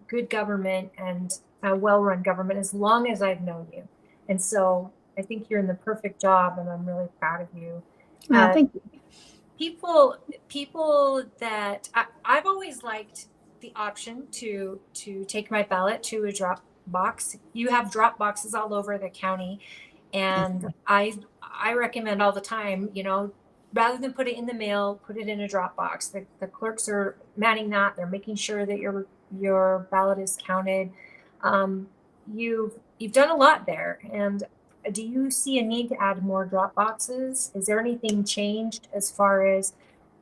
good government and a well-run government as long as I've known you. And so I think you're in the perfect job, and I'm really proud of you. Thank you. People that I've always liked the option to take my ballot to a drop box. You have drop boxes all over the county, and I recommend all the time, rather than put it in the mail, put it in a drop box. The clerks are manning that. They're making sure that your ballot is counted. You've done a lot there. And do you see a need to add more drop boxes? Is there anything changed as far as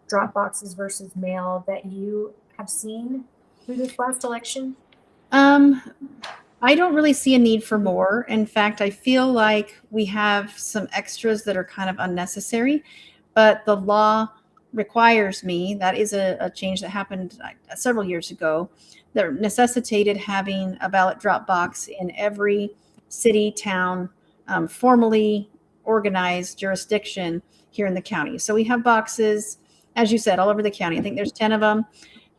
drop boxes versus mail that you have seen through this last election? I don't really see a need for more. In fact, I feel like we have some extras that are kind of unnecessary, but the law requires me, that is a change that happened several years ago, that necessitated having a ballot drop box in every city, town, formally organized jurisdiction here in the county. So we have boxes, as you said, all over the county. I think there's 10 of them.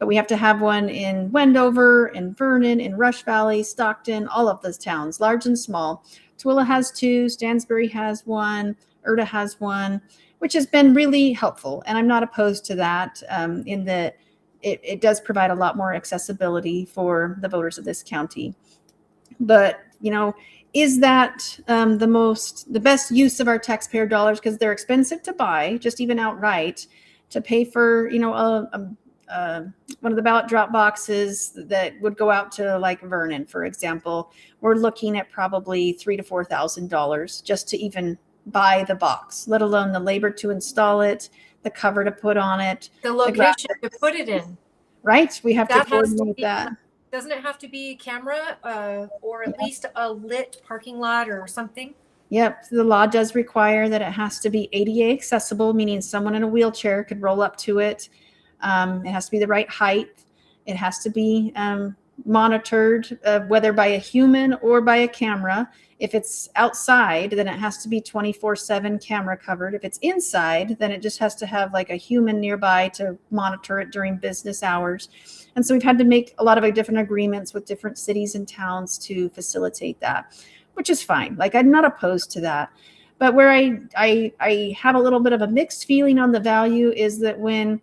But we have to have one in Wendover, in Vernon, in Rush Valley, Stockton, all of those towns, large and small. Tooele has 2, Stansbury has 1, Erta has 1, which has been really helpful. And I'm not opposed to that in that it does provide a lot more accessibility for the voters of this county. But, is that the best use of our taxpayer dollars? Because they're expensive to buy, just even outright, to pay for, one of the ballot drop boxes that would go out to like Vernon, for example. We're looking at probably $3,000 to $4,000 just to even buy the box, let alone the labor to install it, the cover to put on it, the location to put it in. Right? We have That to has to coordinate be, that. doesn't it have to be camera or at least a lit parking lot or something? Yep. The law does require that it has to be ADA accessible, meaning someone in a wheelchair could roll up to it. It has to be the right height. It has to be monitored, whether by a human or by a camera. If it's outside, then it has to be 24/7 camera covered. If it's inside, then it just has to have like a human nearby to monitor it during business hours. And so we've had to make a lot of different agreements with different cities and towns to facilitate that, which is fine. Like, I'm not opposed to that. But where I have a little bit of a mixed feeling on the value is that when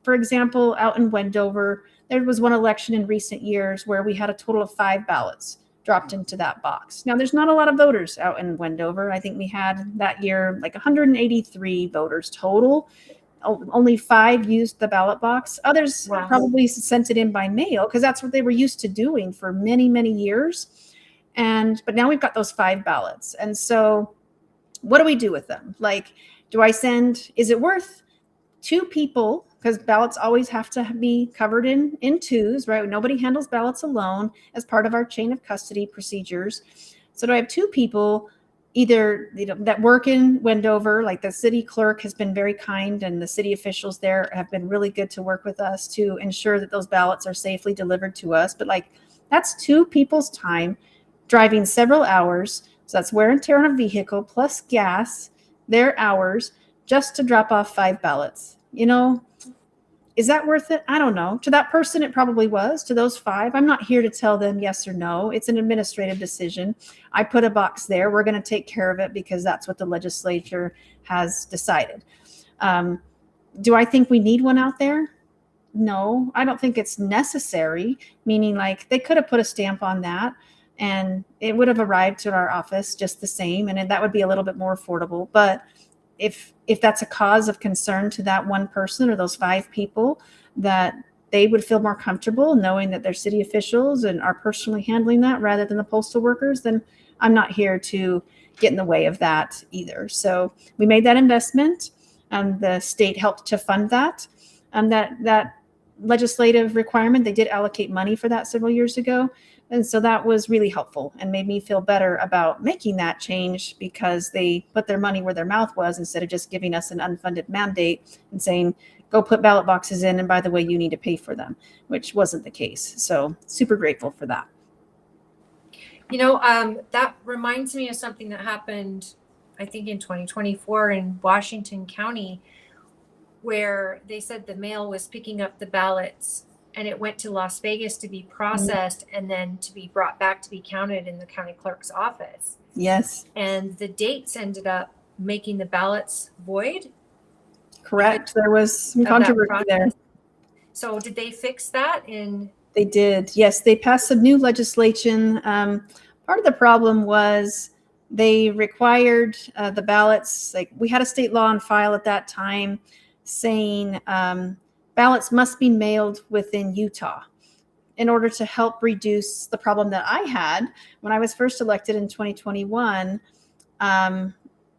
for example, out in Wendover, there was one election in recent years where we had a total of 5 ballots dropped into that box. Now, there's not a lot of voters out in Wendover. I think we had that year like 183 voters total. Only 5 used the ballot box. Others probably sent it in by mail because that's what they were used to doing for many, many years. But now we've got those 5 ballots. And so what do we do with them? Like, is it worth 2 people, because ballots always have to be covered in 2s, right? Nobody handles ballots alone as part of our chain of custody procedures. So do I have 2 people either that work in Wendover, like the city clerk has been very kind and the city officials there have been really good to work with us to ensure that those ballots are safely delivered to us. But like, that's 2 people's time driving several hours. So that's wear and tear on a vehicle plus gas, their hours, just to drop off 5 ballots. Is that worth it? I don't know. To that person, it probably was. To those 5, I'm not here to tell them yes or no. It's an administrative decision. I put a box there. We're going to take care of it because that's what the legislature has decided. Do I think we need one out there? No, I don't think it's necessary, meaning like they could have put a stamp on that and it would have arrived to our office just the same, and that would be a little bit more affordable. But if that's a cause of concern to that one person or those 5 people, that they would feel more comfortable knowing that their city officials and are personally handling that rather than the postal workers, then I'm not here to get in the way of that either. So we made that investment, and the state helped to fund that. And that legislative requirement, they did allocate money for that several years ago. And so that was really helpful and made me feel better about making that change because they put their money where their mouth was instead of just giving us an unfunded mandate and saying, go put ballot boxes in, and by the way, you need to pay for them, which wasn't the case. So super grateful for that. That reminds me of something that happened, I think in 2024 in Washington County, where they said the mail was picking up the ballots and it went to Las Vegas to be processed and then to be brought back to be counted in the county clerk's office. Yes. And the dates ended up making the ballots void. Correct. There was some controversy there. So did they fix that? They did. Yes, they passed some new legislation. Part of the problem was they required the ballots. Like, we had a state law on file at that time saying ballots must be mailed within Utah in order to help reduce the problem that I had when I was first elected in 2021.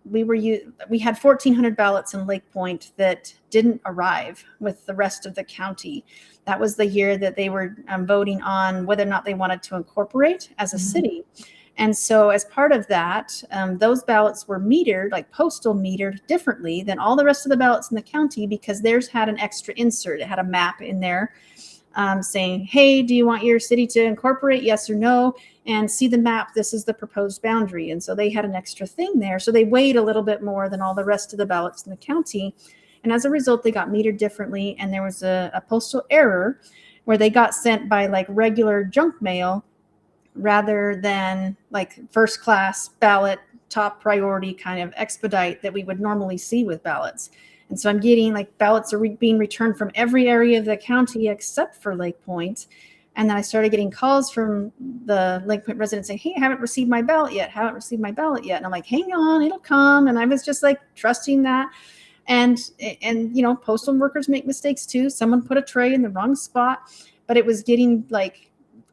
We had 1,400 ballots in Lake Point that didn't arrive with the rest of the county. That was the year that they were voting on whether or not they wanted to incorporate as a city. And so as part of that, those ballots were metered, like postal metered, differently than all the rest of the ballots in the county, because theirs had an extra insert. It had a map in there saying, hey, do you want your city to incorporate? Yes or no? And see the map. This is the proposed boundary. And so they had an extra thing there. So they weighed a little bit more than all the rest of the ballots in the county. And as a result, they got metered differently. And there was a postal error where they got sent by like regular junk mail rather than like first class ballot, top priority kind of expedite that we would normally see with ballots. And so I'm getting like ballots are being returned from every area of the county except for Lake Point. And then I started getting calls from the Lake Point residents saying, hey, I haven't received my ballot yet. Haven't received my ballot yet. And I'm like, hang on, it'll come. And I was just like trusting that. And you know, postal workers make mistakes too. Someone put a tray in the wrong spot, but it was getting like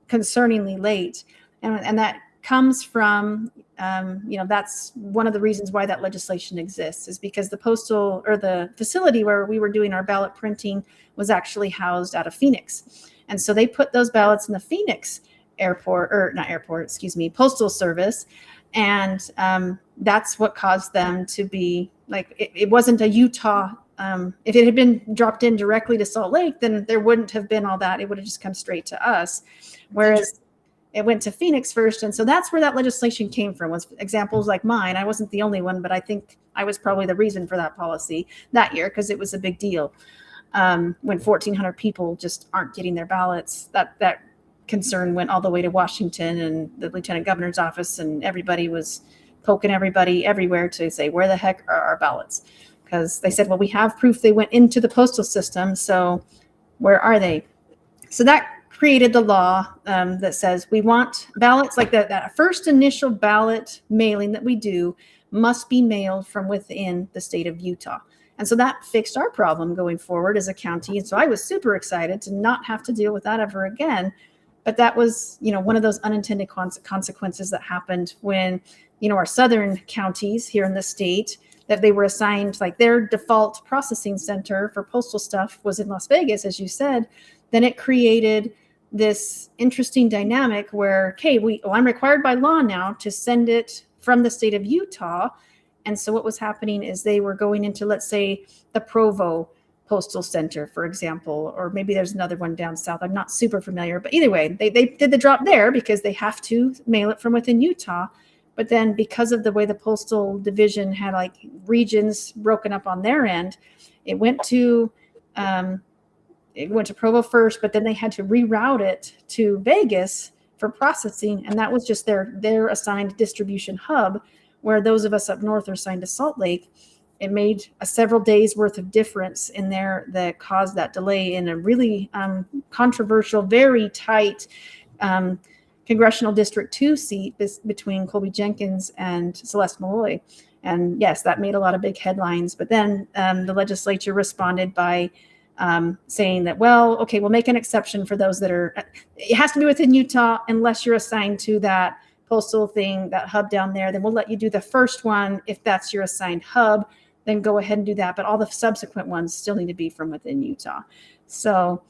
concerningly late. And that comes from, you know, that's one of the reasons why that legislation exists, is because the postal or the facility where we were doing our ballot printing was actually housed out of Phoenix. And so they put those ballots in the Phoenix postal service. And that's what caused them to be like, it wasn't a Utah. If it had been dropped in directly to Salt Lake, then there wouldn't have been all that. It would have just come straight to us. Whereas it went to Phoenix first. And so that's where that legislation came from, was examples like mine. I wasn't the only one, but I think I was probably the reason for that policy that year, because it was a big deal. When 1,400 people just aren't getting their ballots, that concern went all the way to Washington and the lieutenant governor's office, and everybody was poking everybody everywhere to say, where the heck are our ballots? Because they said, well, we have proof they went into the postal system, so where are they? So that created the law that says we want ballots, like that first initial ballot mailing that we do must be mailed from within the state of Utah. And so that fixed our problem going forward as a county. And so I was super excited to not have to deal with that ever again. But that was, you know, one of those unintended consequences that happened when, you know, our southern counties here in the state, that they were assigned, like their default processing center for postal stuff was in Las Vegas, as you said. Then it created this interesting dynamic where, okay, I'm required by law now to send it from the state of Utah. And so what was happening is they were going into, let's say, the Provo Postal Center, for example, or maybe there's another one down south. I'm not super familiar, but either way, they did the drop there because they have to mail it from within Utah. But then because of the way the postal division had like regions broken up on their end, it went to Provo first, but then they had to reroute it to Vegas for processing. And that was just their assigned distribution hub, where those of us up north are assigned to Salt Lake. It made a several days worth of difference in there that caused that delay in a really controversial, very tight Congressional District 2 seat between Colby Jenkins and Celeste Malloy. And yes, that made a lot of big headlines. But then the legislature responded by saying that, well, okay, we'll make an exception for those that it has to be within Utah unless you're assigned to that postal thing, that hub down there. Then we'll let you do the first one if that's your assigned hub. Then go ahead and do that. But all the subsequent ones still need to be from within Utah. So,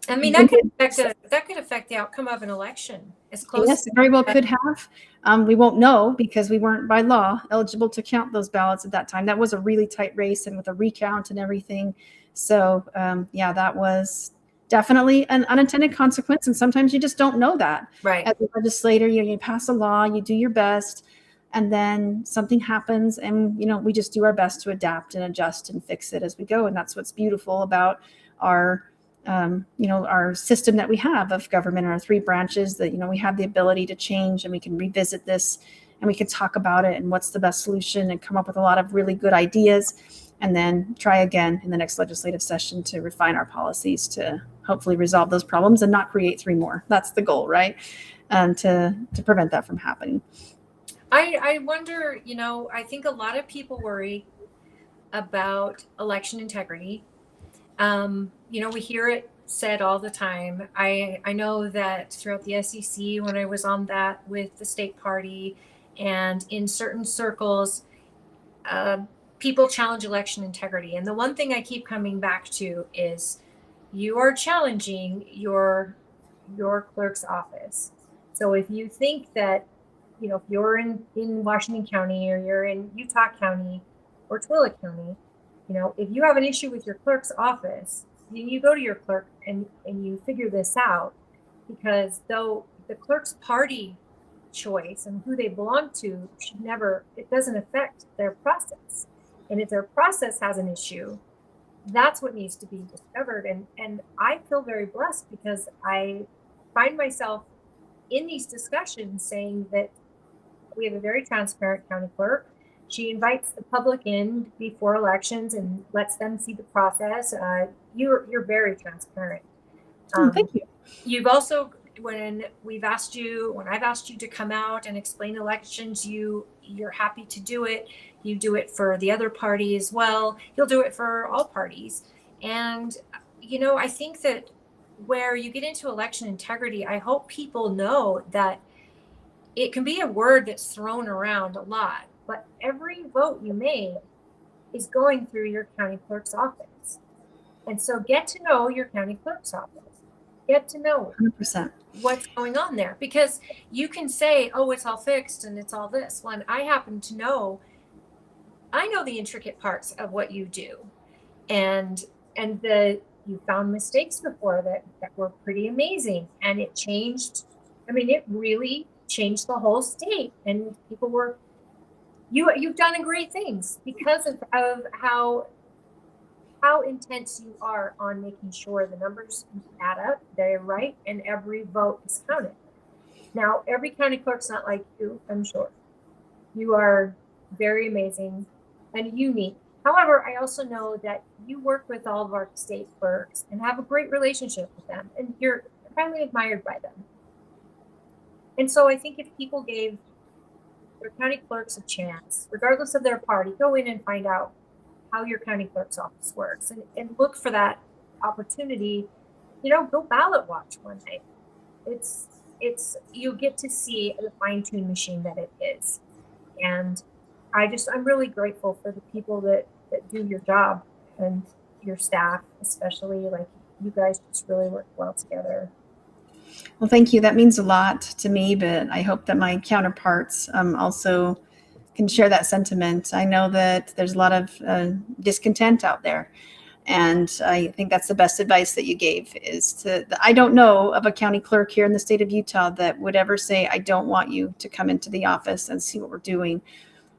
I mean, that could affect the outcome of an election. As close. Yes, it very well could have. We won't know because we weren't by law eligible to count those ballots at that time. That was a really tight race, and with a recount and everything. So, yeah, that was definitely an unintended consequence. And sometimes you just don't know that. Right. As a legislator, you pass a law, you do your best, and then something happens, and, you know, we just do our best to adapt and adjust and fix it as we go. And that's what's beautiful about our, you know, our system that we have of government, our three branches, that, you know, we have the ability to change, and we can revisit this, and we can talk about it and what's the best solution, and come up with a lot of really good ideas, and then try again in the next legislative session to refine our policies to hopefully resolve those problems and not create three more. That's the goal, right? To prevent that from happening. I wonder, I think a lot of people worry about election integrity. We hear it said all the time. I know that throughout the SEC, when I was on that with the state party, and in certain circles, uh, people challenge election integrity. And the one thing I keep coming back to is you are challenging your clerk's office. So if you think that, if you're in Washington County, or you're in Utah County or Tooele County, if you have an issue with your clerk's office, you go to your clerk and you figure this out, because though the clerk's party choice and who they belong to it doesn't affect their process. And if their process has an issue, that's what needs to be discovered. And I feel very blessed, because I find myself in these discussions saying that we have a very transparent county clerk. She invites the public in before elections and lets them see the process. You're very transparent. Thank you. You've also, when I've asked you to come out and explain elections, you're happy to do it. You do it for the other party as well. You'll do it for all parties. And, I think that where you get into election integrity, I hope people know that it can be a word that's thrown around a lot, but every vote you make is going through your county clerk's office. And so get to know your county clerk's office. Get to know 100%. what's going on there, because you can say, oh, it's all fixed and it's all this. When I happen to know, I know the intricate parts of what you do, and you found mistakes before that were pretty amazing, and it changed. It really changed the whole state, and people were, you've done great things because of how intense you are on making sure the numbers add up, they're right, and every vote is counted. Now, every county clerk's not like you, I'm sure. You are very amazing and unique. However, I also know that you work with all of our state clerks and have a great relationship with them, and you're highly admired by them. And so I think if people gave their county clerks a chance, regardless of their party, go in and find out how your county clerk's office works, and look for that opportunity. Go ballot watch one night. It's you get to see the fine-tuned machine that it is. And I'm really grateful for the people that do your job, and your staff, especially. Like, you guys just really work well together. Well, thank you. That means a lot to me, but I hope that my counterparts also can share that sentiment. I know that there's a lot of discontent out there, and I think that's the best advice that you gave. I don't know of a county clerk here in the state of Utah that would ever say, I don't want you to come into the office and see what we're doing.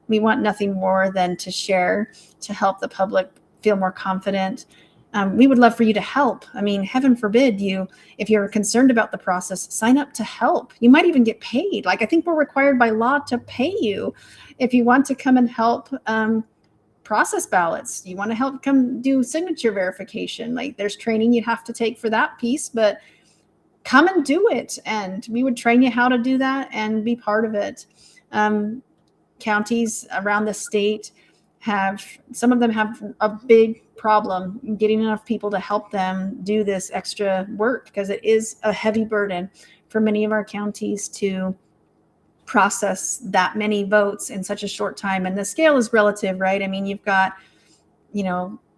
We want nothing more than to share, to help the public feel more confident. We would love for you to help. Heaven forbid if you're concerned about the process, sign up to help. You might even get paid. I think we're required by law to pay you if you want to come and help process ballots. You want to help come do signature verification. There's training you have to take for that piece, but come and do it. And we would train you how to do that and be part of it. Counties around the state some of them have a big problem getting enough people to help them do this extra work, because it is a heavy burden for many of our counties to process that many votes in such a short time. And the scale is relative, right? You've got,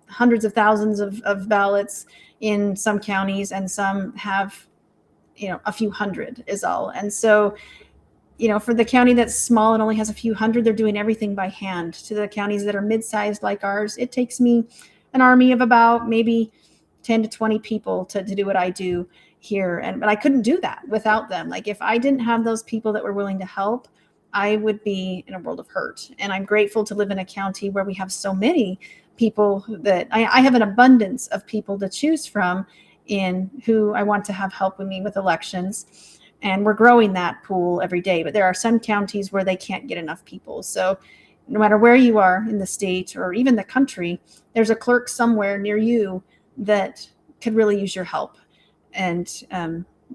hundreds of thousands of ballots in some counties, and some have, a few hundred is all. And so, for the county that's small and only has a few hundred, they're doing everything by hand. To the counties that are mid-sized like ours, it takes me an army of about maybe 10 to 20 people to do what I do here. But I couldn't do that without them. If I didn't have those people that were willing to help, I would be in a world of hurt. And I'm grateful to live in a county where we have so many people that I have an abundance of people to choose from in who I want to have help with me with elections. And we're growing that pool every day. But there are some counties where they can't get enough people. So no matter where you are in the state or even the country, there's a clerk somewhere near you that could really use your help. And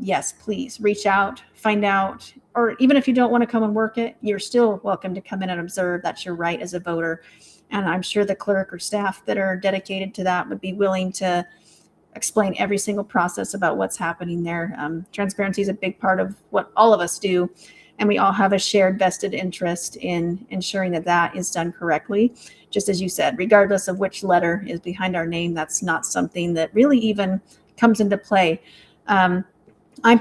yes, please reach out, find out, or even if you don't want to come and work it, you're still welcome to come in and observe. That's your right as a voter. And I'm sure the clerk or staff that are dedicated to that would be willing to explain every single process about what's happening there. Transparency is a big part of what all of us do. And we all have a shared vested interest in ensuring that that is done correctly. Just as you said, regardless of which letter is behind our name, that's not something that really even comes into play. I'm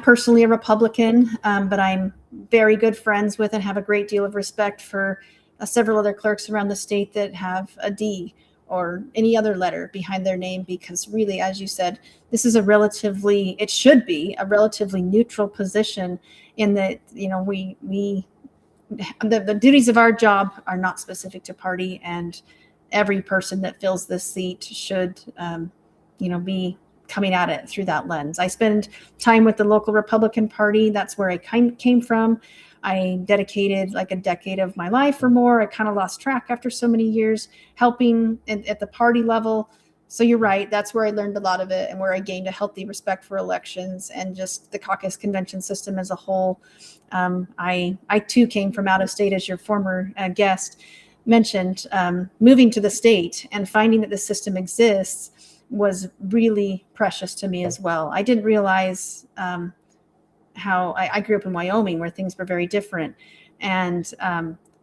personally a Republican, but I'm very good friends with and have a great deal of respect for several other clerks around the state that have a D or any other letter behind their name, because really, as you said, this is it should be a relatively neutral position in that, the duties of our job are not specific to party, and every person that fills this seat should, be coming at it through that lens. I spend time with the local Republican Party. That's where I came from. I dedicated like a decade of my life or more. I kind of lost track after so many years helping at the party level. So you're right. That's where I learned a lot of it, and where I gained a healthy respect for elections and just the caucus convention system as a whole. I too came from out of state, as your former guest mentioned. Moving to the state and finding that the system exists was really precious to me as well. I didn't realize how I grew up in Wyoming, where things were very different. And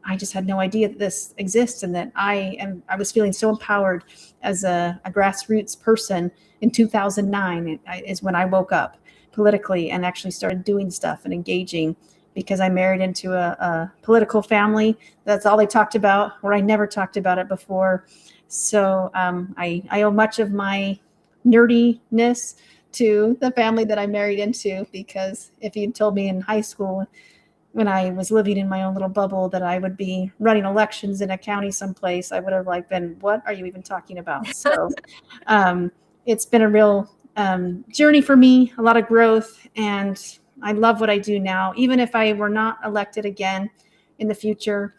I just had no idea that this exists, and that I was feeling so empowered as a grassroots person in 2009 is when I woke up politically and actually started doing stuff and engaging, because I married into a political family. That's all they talked about, where I never talked about it before. So I owe much of my nerdiness to the family that I married into, because if you'd told me in high school when I was living in my own little bubble that I would be running elections in a county someplace, I would have been, what are you even talking about? So it's been a real journey for me, a lot of growth, and I love what I do now. Even if I were not elected again in the future,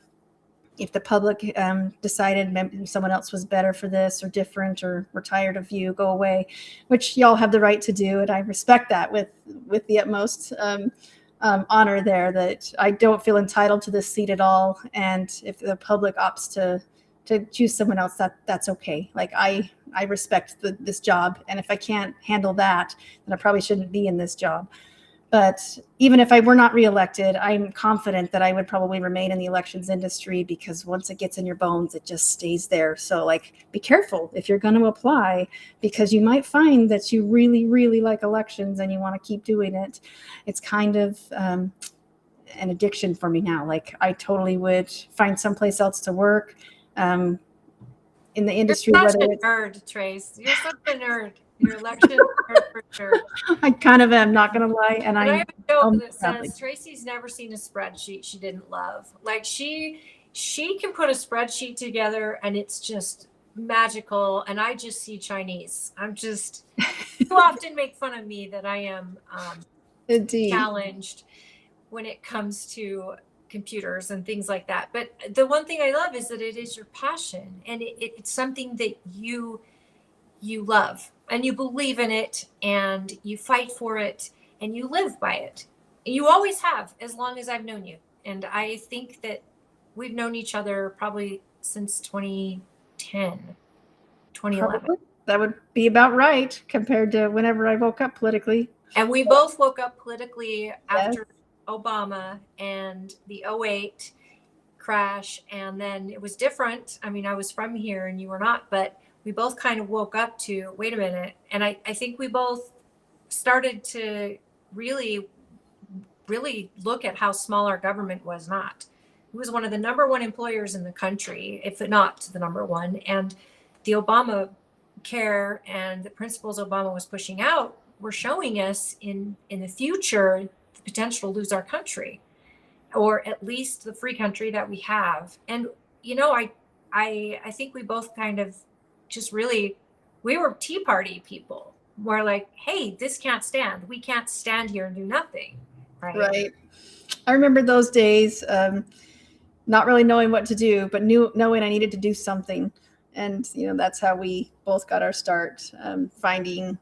if the public decided maybe someone else was better for this or different, or we're tired of you, go away, which y'all have the right to do. And I respect that with the utmost honor there, that I don't feel entitled to this seat at all. And if the public opts to choose someone else, that's okay. I respect this job. And if I can't handle that, then I probably shouldn't be in this job. But even if I were not reelected, I'm confident that I would probably remain in the elections industry, because once it gets in your bones, it just stays there. So be careful if you're going to apply, because you might find that you really, really like elections and you want to keep doing it. It's kind of an addiction for me now. I totally would find someplace else to work in the industry. You're such a nerd, Trace. You're such a nerd. Your election nerd for sure. I kind of am, not gonna lie. And I have a joke that sadly says Tracy's never seen a spreadsheet she didn't love. She can put a spreadsheet together and it's just magical, and I just see Chinese. You often make fun of me that I am indeed challenged when it comes to computers and things like that. But the one thing I love is that it is your passion, and it's something that you love, and you believe in it, and you fight for it, and you live by it. You always have, as long as I've known you. And I think that we've known each other probably since 2010, 2011. Probably. That would be about right compared to whenever I woke up politically. And we both woke up politically after Obama and the 2008 crash. And then it was different. I mean, I was from here and you were not, but we both kind of woke up to, wait a minute. And I think we both started to really, really look at how small our government was not. It was one of the number one employers in the country, if not the number one. And the Obamacare and the principles Obama was pushing out were showing us in the future the potential to lose our country, or at least the free country that we have. And, I think we both kind of just really, we were Tea Party people. We're like, hey, this can't stand. We can't stand here and do nothing. Right. I remember those days, not really knowing what to do, but knowing I needed to do something. And, that's how we both got our start, finding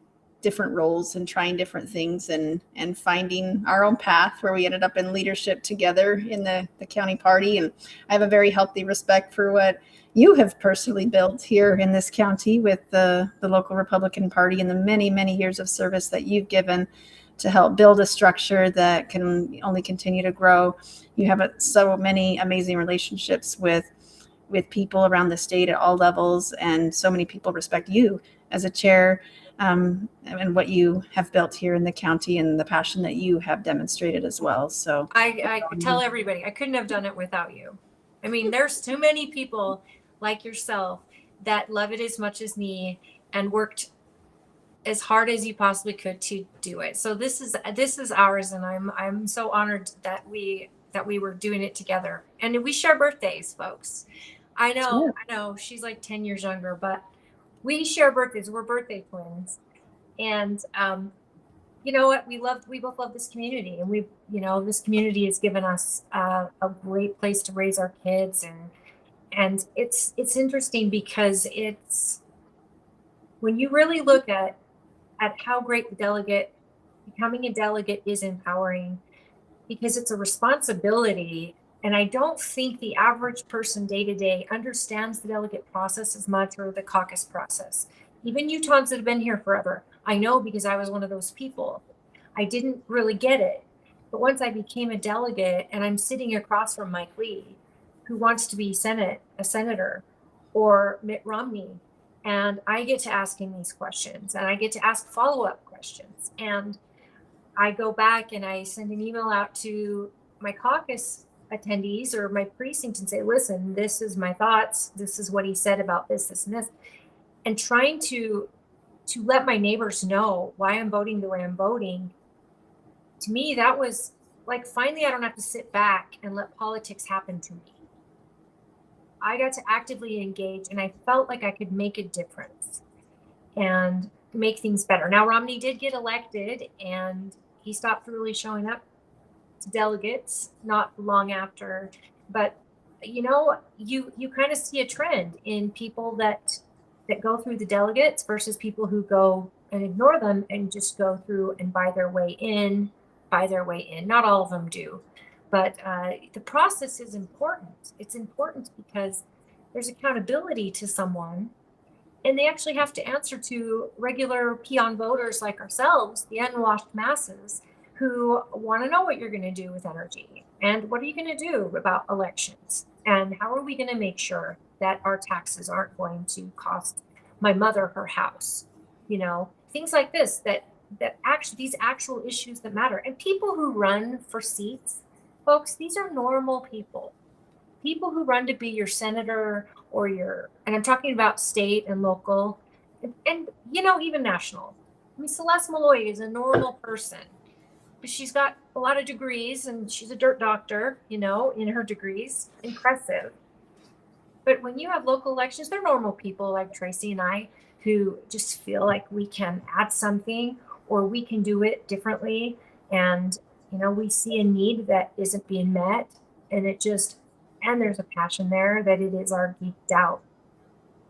different roles and trying different things and finding our own path, where we ended up in leadership together in the county party. And I have a very healthy respect for what you have personally built here in this county with the local Republican Party and the many, many years of service that you've given to help build a structure that can only continue to grow. You have so many amazing relationships with people around the state at all levels, and so many people respect you as a chair, and what you have built here in the county and the passion that you have demonstrated as well. So I tell everybody, I couldn't have done it without you. I mean, there's too many people like yourself that love it as much as me and worked as hard as you possibly could to do it. So this is ours, and I'm so honored that we were doing it together. And we share birthdays, folks. I know she's like 10 years younger, but we share birthdays. We're birthday twins. And you know what? We both love this community, and this community has given us a great place to raise our kids. And it's interesting because it's, when you really look at how great becoming a delegate is empowering, because it's a responsibility. And I don't think the average person day to day understands the delegate process as much, or the caucus process. Even Utahns that have been here forever, I know, because I was one of those people. I didn't really get it. But once I became a delegate, and I'm sitting across from Mike Lee, who wants to be a senator, or Mitt Romney, and I get to ask him these questions, and I get to ask follow-up questions. And I go back and I send an email out to my caucus attendees or my precinct and say, listen, this is my thoughts. This is what he said about this, this, and this. And trying to let my neighbors know why I'm voting the way I'm voting. To me, that was like, finally, I don't have to sit back and let politics happen to me. I got to actively engage, and I felt like I could make a difference and make things better. Now, Romney did get elected, and he stopped really showing up to delegates not long after. But you kind of see a trend in people that go through the delegates versus people who go and ignore them and just go through and buy their way in. Not all of them do. But the process is important. It's important because there's accountability to someone, and they actually have to answer to regular peon voters like ourselves, the unwashed masses, who want to know what you're going to do with energy, and what are you going to do about elections, and how are we going to make sure that our taxes aren't going to cost my mother her house, things like this, that actually, these actual issues that matter. And people who run for seats, folks, these are normal people who run to be your senator or and I'm talking about state and local and even national. I mean, Celeste Malloy is a normal person, but she's got a lot of degrees, and she's a dirt doctor, in her degrees. Impressive. But when you have local elections, they're normal people like Tracy and I, who just feel like we can add something, or we can do it differently. And we see a need that isn't being met, and there's a passion there that it is our geeked out.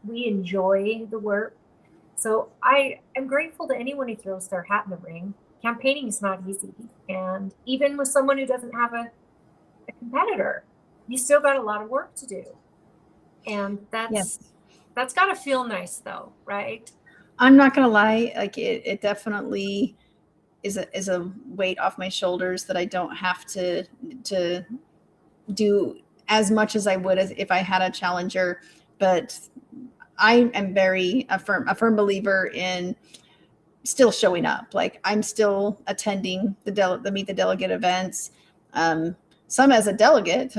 We enjoy the work. So I am grateful to anyone who throws their hat in the ring. Campaigning is not easy. And even with someone who doesn't have a competitor, you still got a lot of work to do. And that's got to feel nice though, right? I'm not going to lie. Like it definitely is a weight off my shoulders that I don't have to do as much as I would as if I had a challenger. But I am a firm believer in still showing up. Like, I'm still attending the Meet the Delegate events, some as a delegate,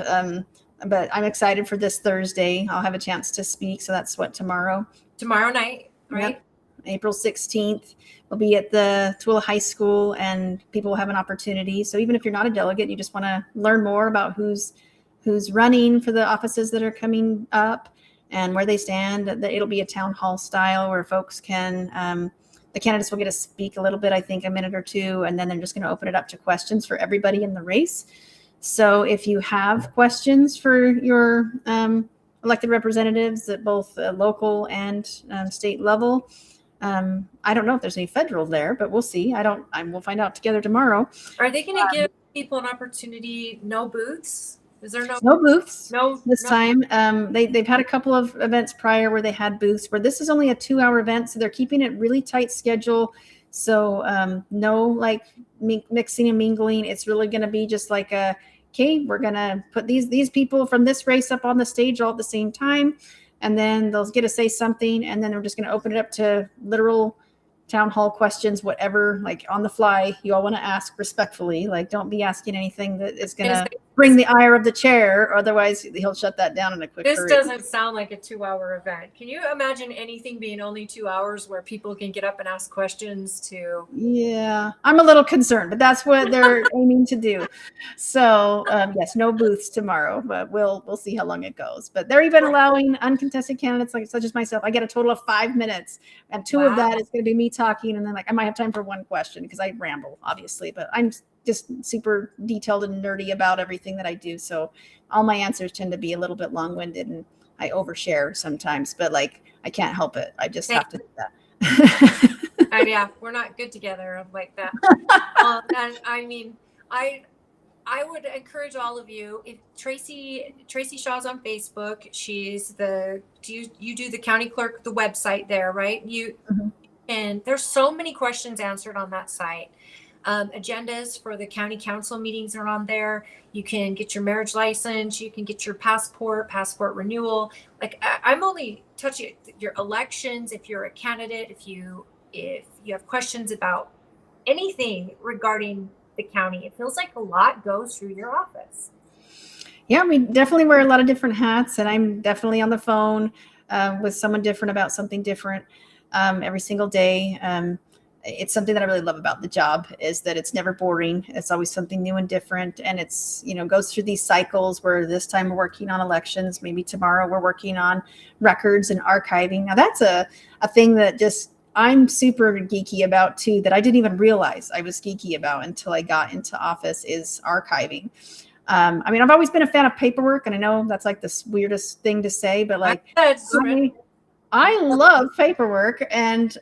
but I'm excited for this Thursday. I'll have a chance to speak. So that's tomorrow night, right? Yep. April 16th. We'll be at the Tooele High School, and people will have an opportunity. So even if you're not a delegate, you just want to learn more about who's running for the offices that are coming up and where they stand. It'll be a town hall style where folks can, the candidates will get to speak a little bit, I think a minute or two, and then they're just going to open it up to questions for everybody in the race. So if you have questions for your elected representatives at both local and state level, I don't know if there's any federal there, but we'll see. We'll find out together tomorrow. Are they going to give people an opportunity? No booths? Is there No booths no this no- time. They've had a couple of events prior where they had booths, where this is only a 2-hour event. So they're keeping it really tight schedule. So no like mixing and mingling. It's really going to be just like okay, we're going to put these people from this race up on the stage all at the same time. And then they'll get to say something. And then we're just going to open it up to literal town hall questions, whatever, like on the fly you all want to ask respectfully. Like, don't be asking anything that is going to bring the ire of the chair. Otherwise he'll shut that down in a quick This hurry. doesn't sound like a 2-hour event. Can you imagine anything being only 2 hours where people can get up and ask questions to? Yeah, I'm a little concerned, but that's what they're aiming to do. So yes, no booths tomorrow, but we'll see how long it goes. But they're even allowing uncontested candidates like such as myself. I get a total of 5 minutes, and 2 of that is going to be me talking, and then like I might have time for one question because I ramble, obviously, but I'm just super detailed and nerdy about everything that I do. So all my answers tend to be a little bit long-winded, and I overshare sometimes, but like I can't help it. I just have to do that. Yeah, we're not good together like that. And I mean, I would encourage all of you. If Tracy Shaw's on Facebook, she's you do the county clerk, the website there, right? And there's so many questions answered on that site. Agendas for the county council meetings are on there. You can get your marriage license. You can get your passport renewal. Like I'm only touching your elections. If you're a candidate, if you have questions about anything regarding the county, it feels like a lot goes through your office. Yeah, we definitely wear a lot of different hats, and I'm definitely on the phone with someone different about something different every single day. It's something that I really love about the job is that it's never boring. It's always something new and different. And it's, goes through these cycles where this time we're working on elections. Maybe tomorrow we're working on records and archiving. Now that's a thing that just I'm super geeky about too, that I didn't even realize I was geeky about until I got into office, is archiving. I mean, I've always been a fan of paperwork, and I know that's like the weirdest thing to say, but like I love paperwork, and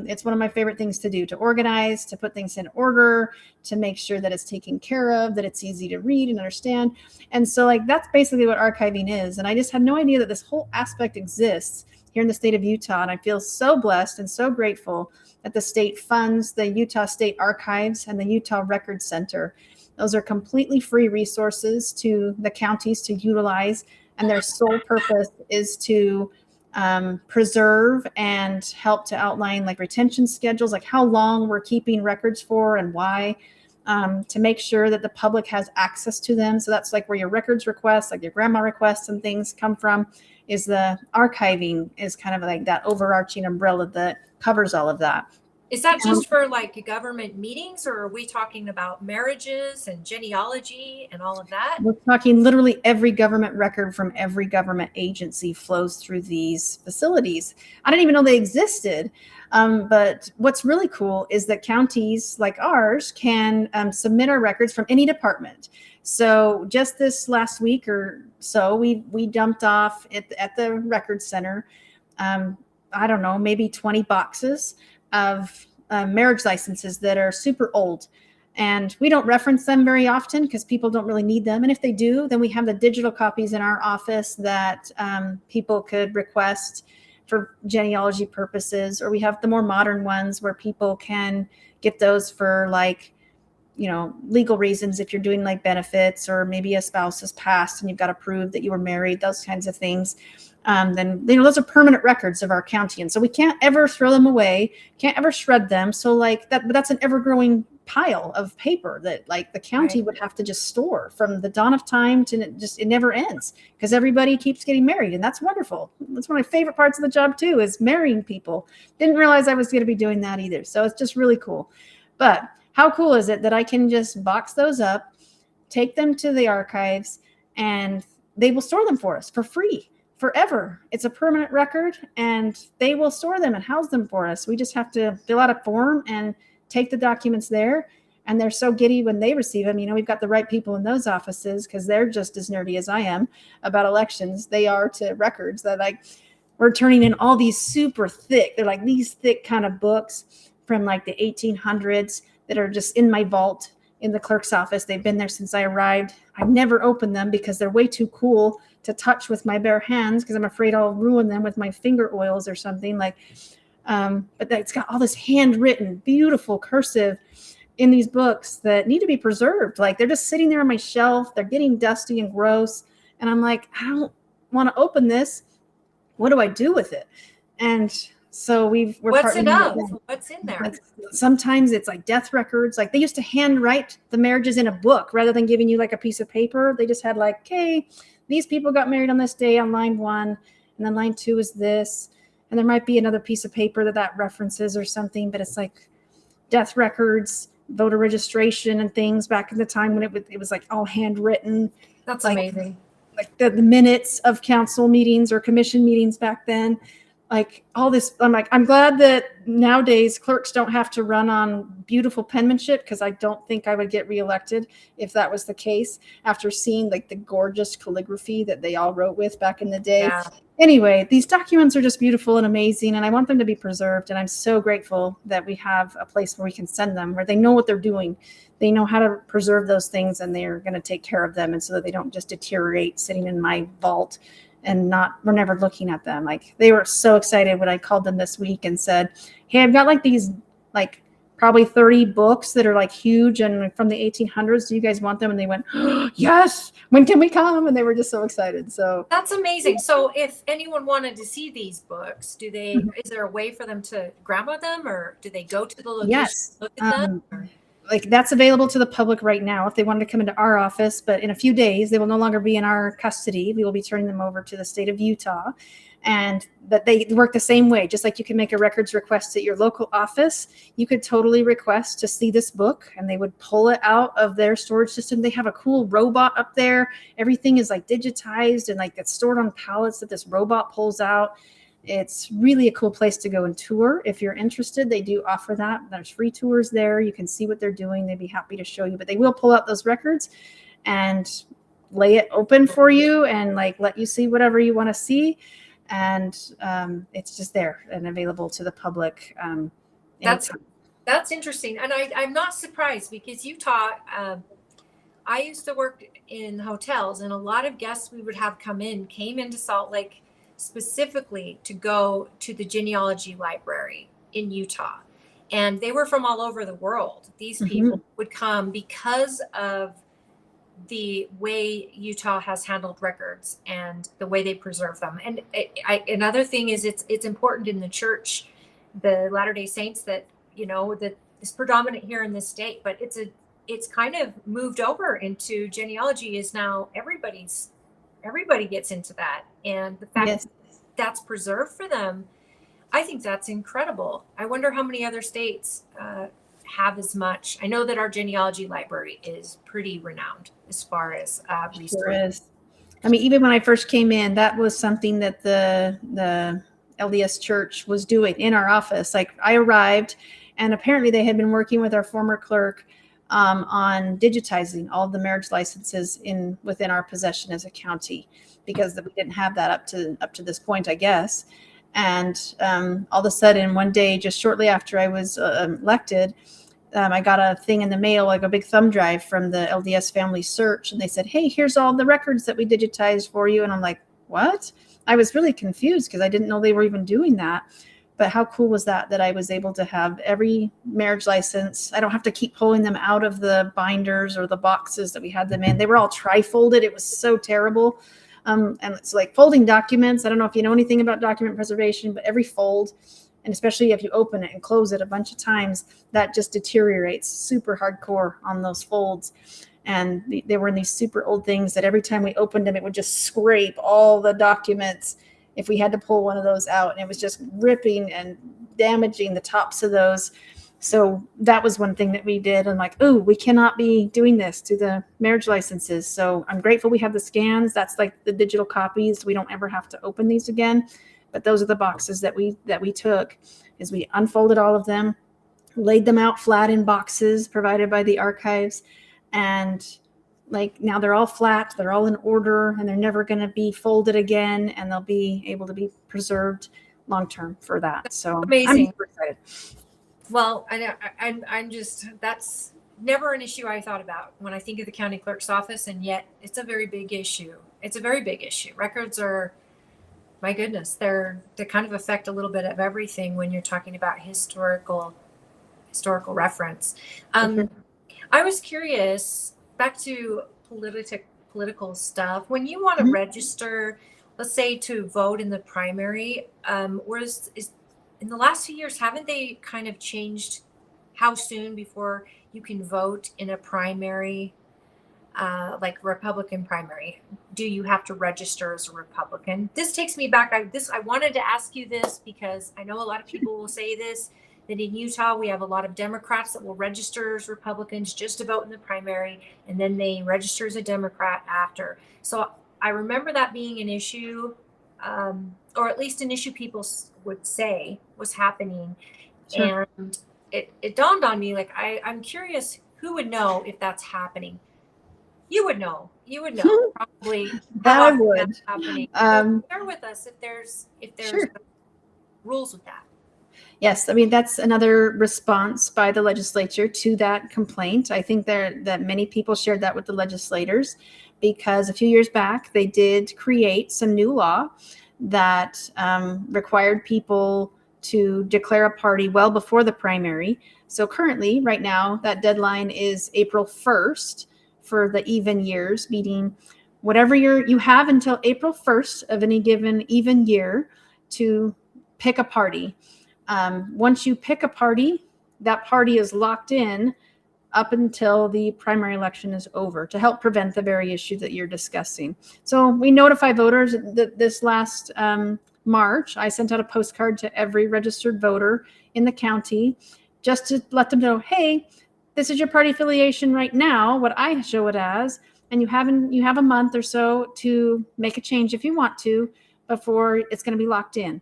it's one of my favorite things to do, to organize, to put things in order, to make sure that it's taken care of, that it's easy to read and understand. And so like that's basically what archiving is. And I just had no idea that this whole aspect exists here in the state of Utah. And I feel so blessed and so grateful that the state funds the Utah State Archives and the Utah Record Center. Those are completely free resources to the counties to utilize, and their sole purpose is to preserve and help to outline like retention schedules, like how long we're keeping records for and why, to make sure that the public has access to them. So that's like where your records requests, like your grandma requests and things come from, is the archiving is kind of like that overarching umbrella that covers all of that. Is that just for like government meetings, or are we talking about marriages and genealogy and all of that? We're talking literally every government record from every government agency flows through these facilities. I didn't even know they existed. But what's really cool is that counties like ours can submit our records from any department. So just this last week or so, we dumped off at the record center, I don't know, maybe 20 boxes of marriage licenses that are super old. And we don't reference them very often because people don't really need them. And if they do, then we have the digital copies in our office that people could request for genealogy purposes. Or we have the more modern ones where people can get those for like, legal reasons, if you're doing like benefits, or maybe a spouse has passed and you've got to prove that you were married, those kinds of things. Then those are permanent records of our county, and so we can't ever throw them away, can't ever shred them. So like that, but that's an ever-growing pile of paper that like the county would have to just store from the dawn of time to it never ends, because everybody keeps getting married, and that's wonderful. That's one of my favorite parts of the job too, is marrying people. Didn't realize I was going to be doing that either, so it's just really cool. But how cool is it that I can just box those up, take them to the archives, and they will store them for us for free forever. It's a permanent record, and they will store them and house them for us. We just have to fill out a form and take the documents there. And they're so giddy when they receive them. We've got the right people in those offices because they're just as nerdy as I am about elections. They are to records. They're like, we're turning in all these super thick, they're like these thick kind of books from like the 1800s that are just in my vault in the clerk's office. They've been there since I arrived. I've never opened them because they're way too cool to touch with my bare hands because I'm afraid I'll ruin them with my finger oils or something like. But it's got all this handwritten, beautiful cursive in these books that need to be preserved. Like they're just sitting there on my shelf. They're getting dusty and gross. And I'm like, I don't want to open this. What do I do with it? And so we're What's it partnering of? with them. What's in there? Like sometimes it's like death records. Like they used to handwrite the marriages in a book rather than giving you like a piece of paper. They just had like, okay, these people got married on this day on line 1, and then line 2 is this. And there might be another piece of paper that references or something, but it's like death records, voter registration and things back in the time when it was like all handwritten. That's like, amazing. Like the minutes of council meetings or commission meetings back then. Like all this, I'm like, I'm glad that nowadays clerks don't have to run on beautiful penmanship, because I don't think I would get reelected if that was the case after seeing like the gorgeous calligraphy that they all wrote with back in the day. Yeah. Anyway, these documents are just beautiful and amazing, and I want them to be preserved. And I'm so grateful that we have a place where we can send them, where they know what they're doing. They know how to preserve those things, and they're going to take care of them, and so that they don't just deteriorate sitting in my vault and we're never looking at them. Like they were so excited when I called them this week and said, hey, I've got like these like probably 30 books that are like huge and from the 1800s. Do you guys want them? And they went, oh, yes. When can we come? And they were just so excited. So That's amazing. So if anyone wanted to see these books, Mhm. is there a way for them to grab them, or do they go to the location, yes, look at them? Or- like that's available to the public right now if they wanted to come into our office, but in a few days they will no longer be in our custody. We will be turning them over to the state of Utah, but they work the same way. Just like you can make a records request at your local office, you could totally request to see this book, and they would pull it out of their storage system. They have a cool robot up there. Everything is like digitized and like it's stored on pallets that this robot pulls out. It's really a cool place to go and tour. If you're interested, they do offer that. There's free tours there. You can see what they're doing. They'd be happy to show you, but they will pull out those records and lay it open for you and like let you see whatever you want to see. And it's just there and available to the public. That's anytime. interesting. And I'm not surprised, because Utah, I used to work in hotels, and a lot of guests we would have came into Salt Lake specifically to go to the genealogy library in Utah. And they were from all over the world. These people would come because of the way Utah has handled records and the way they preserve them. And another thing is it's important in the church, the Latter-day Saints, that, that is predominant here in this state, but it's kind of moved over into genealogy is now everybody gets into that. And the fact Yes. that that's preserved for them, I think that's incredible. I wonder how many other states have as much. I know that our genealogy library is pretty renowned as far as research. Sure is. I mean, even when I first came in, that was something that the LDS Church was doing in our office. Like I arrived, and apparently they had been working with our former clerk on digitizing all of the marriage licenses within our possession as a county, because we didn't have that up to this point, I guess. And all of a sudden, one day, just shortly after I was elected, I got a thing in the mail, like a big thumb drive from the LDS Family Search, and they said, "Hey, here's all the records that we digitized for you." And I'm like, "What?" I was really confused because I didn't know they were even doing that. But how cool was that I was able to have every marriage license. I don't have to keep pulling them out of the binders or the boxes that we had them in. They were all tri-folded. It was so terrible. And it's like folding documents. I don't know if you know anything about document preservation, but every fold, and especially if you open it and close it a bunch of times, that just deteriorates super hardcore on those folds. And they were in these super old things that every time we opened them, it would just scrape all the documents if we had to pull one of those out, and it was just ripping and damaging the tops of those. So that was one thing that we did. I'm like, oh, we cannot be doing this to the marriage licenses. So I'm grateful we have the scans. That's like the digital copies. We don't ever have to open these again. But those are the boxes that we took, is we unfolded all of them, laid them out flat in boxes provided by the archives, and like now they're all flat, they're all in order, and they're never going to be folded again, and they'll be able to be preserved long term for that. So Amazing. I'm super excited. Well, I'm just, that's never an issue I thought about when I think of the county clerk's office, and yet it's a very big issue. It's a very big issue. Records are, my goodness, they kind of affect a little bit of everything when you're talking about historical reference. I was curious, back to political stuff. When you want to register, let's say to vote in the primary, in the last few years, haven't they kind of changed how soon before you can vote in a primary, like Republican primary? Do you have to register as a Republican? This takes me back. I wanted to ask you this because I know a lot of people will say this, that in Utah, we have a lot of Democrats that will register as Republicans just to vote in the primary, and then they register as a Democrat after. So I remember that being an issue, or at least an issue people would say was happening. Sure. And it dawned on me, like, I'm curious who would know if that's happening. You would know. Probably. That I would. That's happening. Share with us if there's sure. rules with that. Yes, I mean, that's another response by the legislature to that complaint. I think that many people shared that with the legislators, because a few years back, they did create some new law that required people to declare a party well before the primary. So currently, right now, that deadline is April 1st for the even years, meaning whatever you have until April 1st of any given even year to pick a party. Once you pick a party, that party is locked in up until the primary election is over to help prevent the very issue that you're discussing. So we notify voters that this last March, I sent out a postcard to every registered voter in the county just to let them know, hey, this is your party affiliation right now, what I show it as, and you have a month or so to make a change if you want to before it's going to be locked in.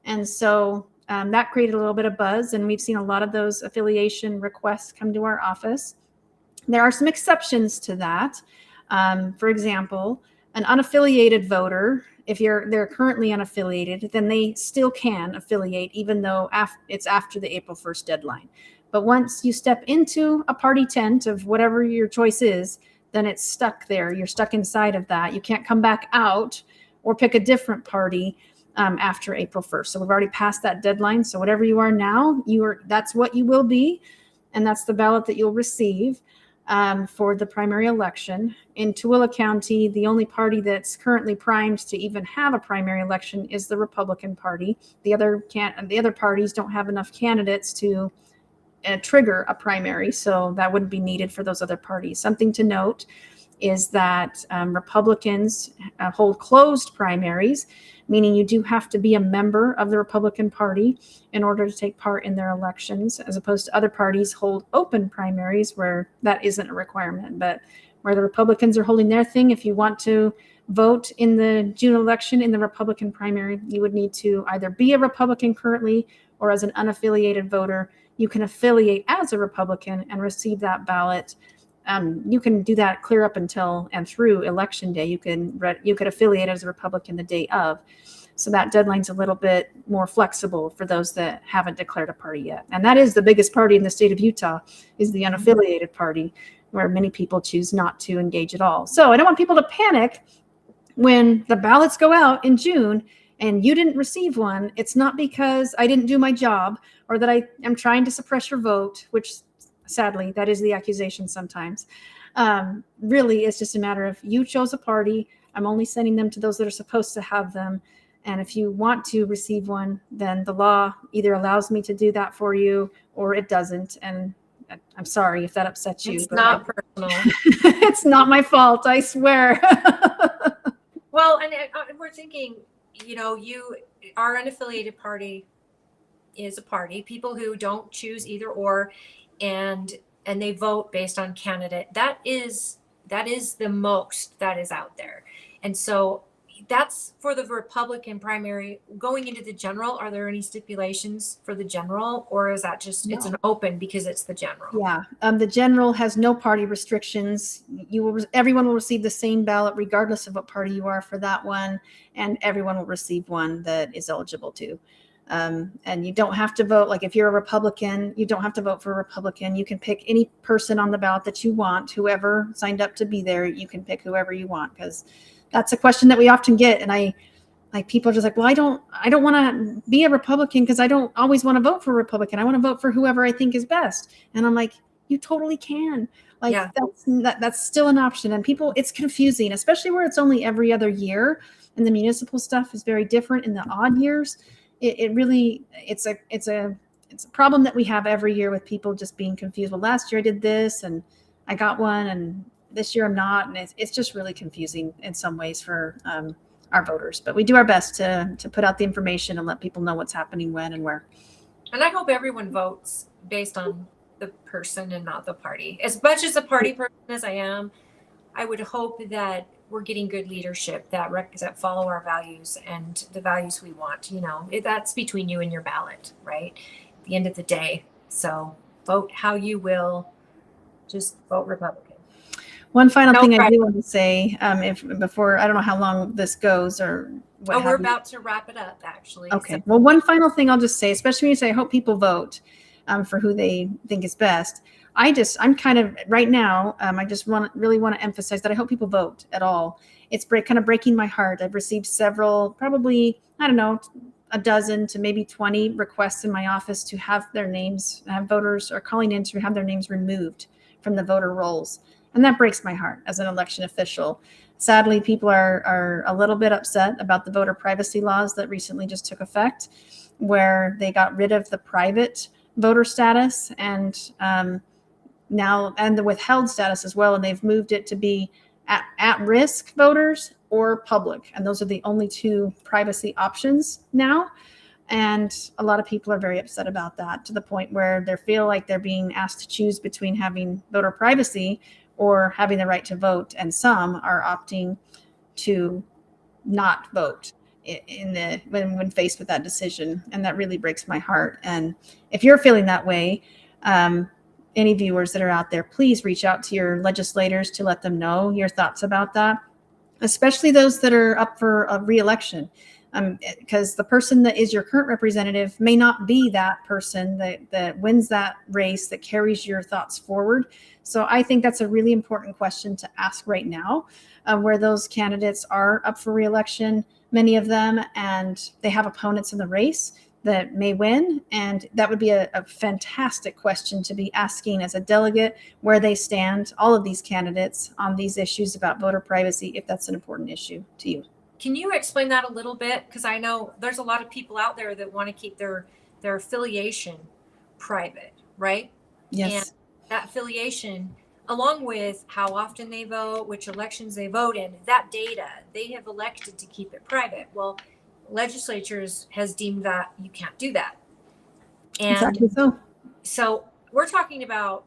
And so that created a little bit of buzz, and we've seen a lot of those affiliation requests come to our office. There are some exceptions to that. For example, an unaffiliated voter, if they're currently unaffiliated, then they still can affiliate, even though it's after the April 1st deadline. But once you step into a party tent of whatever your choice is, then it's stuck there. You're stuck inside of that. You can't come back out or pick a different party after April 1st. So we've already passed that deadline. So whatever you are now, that's what you will be. And that's the ballot that you'll receive for the primary election. In Tooele County, the only party that's currently primed to even have a primary election is the Republican Party. The other parties don't have enough candidates to trigger a primary, so that wouldn't be needed for those other parties. Something to note is that Republicans hold closed primaries, meaning you do have to be a member of the Republican Party in order to take part in their elections, as opposed to other parties hold open primaries where that isn't a requirement. But where the Republicans are holding their thing, if you want to vote in the June election in the Republican primary, you would need to either be a Republican currently, or as an unaffiliated voter, you can affiliate as a Republican and receive that ballot. You can do that clear up until and through election day. You could affiliate as a Republican the day of. So that deadline's a little bit more flexible for those that haven't declared a party yet. And that is the biggest party in the state of Utah, is the unaffiliated party, where many people choose not to engage at all. So I don't want people to panic when the ballots go out in June and you didn't receive one. It's not because I didn't do my job or that I am trying to suppress your vote, which sadly, that is the accusation sometimes. Really, it's just a matter of you chose a party. I'm only sending them to those that are supposed to have them. And if you want to receive one, then the law either allows me to do that for you or it doesn't. And I'm sorry if that upsets you. It's not personal. It's not my fault, I swear. Well, and we're thinking, our unaffiliated party is a party. People who don't choose either or, and they vote based on candidate. That is the most that is out there. And so that's for the Republican primary. Going into the general, are there any stipulations for the general, or is that just it's No. an open because it's the general? Yeah, the general has no party restrictions. Everyone will receive the same ballot regardless of what party you are for that one, and everyone will receive one that is eligible to. And you don't have to vote. Like if you're a Republican, you don't have to vote for a Republican. You can pick any person on the ballot that you want. Whoever signed up to be there, you can pick whoever you want, because that's a question that we often get. And like people are just like, well, I don't want to be a Republican because I don't always want to vote for a Republican. I want to vote for whoever I think is best. And I'm like, you totally can. Like Yeah. that's still an option. And people, it's confusing, especially where it's only every other year. And the municipal stuff is very different in the odd years. It really, it's a problem that we have every year with people just being confused. Well, last year I did this and I got one, and this year I'm not. And it's just really confusing in some ways for our voters. But we do our best to put out the information and let people know what's happening when and where. And I hope everyone votes based on the person and not the party. As much as a party person as I am, I would hope that we're getting good leadership that follow our values and the values we want. That's between you and your ballot, right? At the end of the day. So vote how you will, just vote Republican. One final No thing I pressure. do want to say, before, I don't know how long this goes or what. Oh, have we're you. about to wrap it up, actually. Okay. So- Well, one final thing I'll just say, especially when you say, I hope people vote for who they think is best. I'm kind of right now, I just really want to emphasize that I hope people vote at all. It's kind of breaking my heart. I've received several, probably, I don't know, a dozen to maybe 20 requests in my office to have their names, voters are calling in to have their names removed from the voter rolls. And that breaks my heart as an election official. Sadly, people are a little bit upset about the voter privacy laws that recently just took effect, where they got rid of the private voter status and now and the withheld status as well. And they've moved it to be at-risk voters or public. And those are the only two privacy options now. And a lot of people are very upset about that, to the point where they feel like they're being asked to choose between having voter privacy or having the right to vote. And some are opting to not vote when faced with that decision. And that really breaks my heart. And if you're feeling that way, any viewers that are out there, please reach out to your legislators to let them know your thoughts about that, especially those that are up for a re-election. Because the person that is your current representative may not be that person that wins that race, that carries your thoughts forward. So I think that's a really important question to ask right now, where those candidates are up for re-election, many of them, and they have opponents in the race that may win. And that would be a fantastic question to be asking as a delegate, where they stand, all of these candidates, on these issues about voter privacy, if that's an important issue to you. Can you explain that a little bit? Because I know there's a lot of people out there that want to keep their affiliation private, right? Yes. And that affiliation, along with how often they vote, which elections they vote in, that data, they have elected to keep it private. Well, legislatures has deemed that you can't do that. And Exactly so. so we're talking about,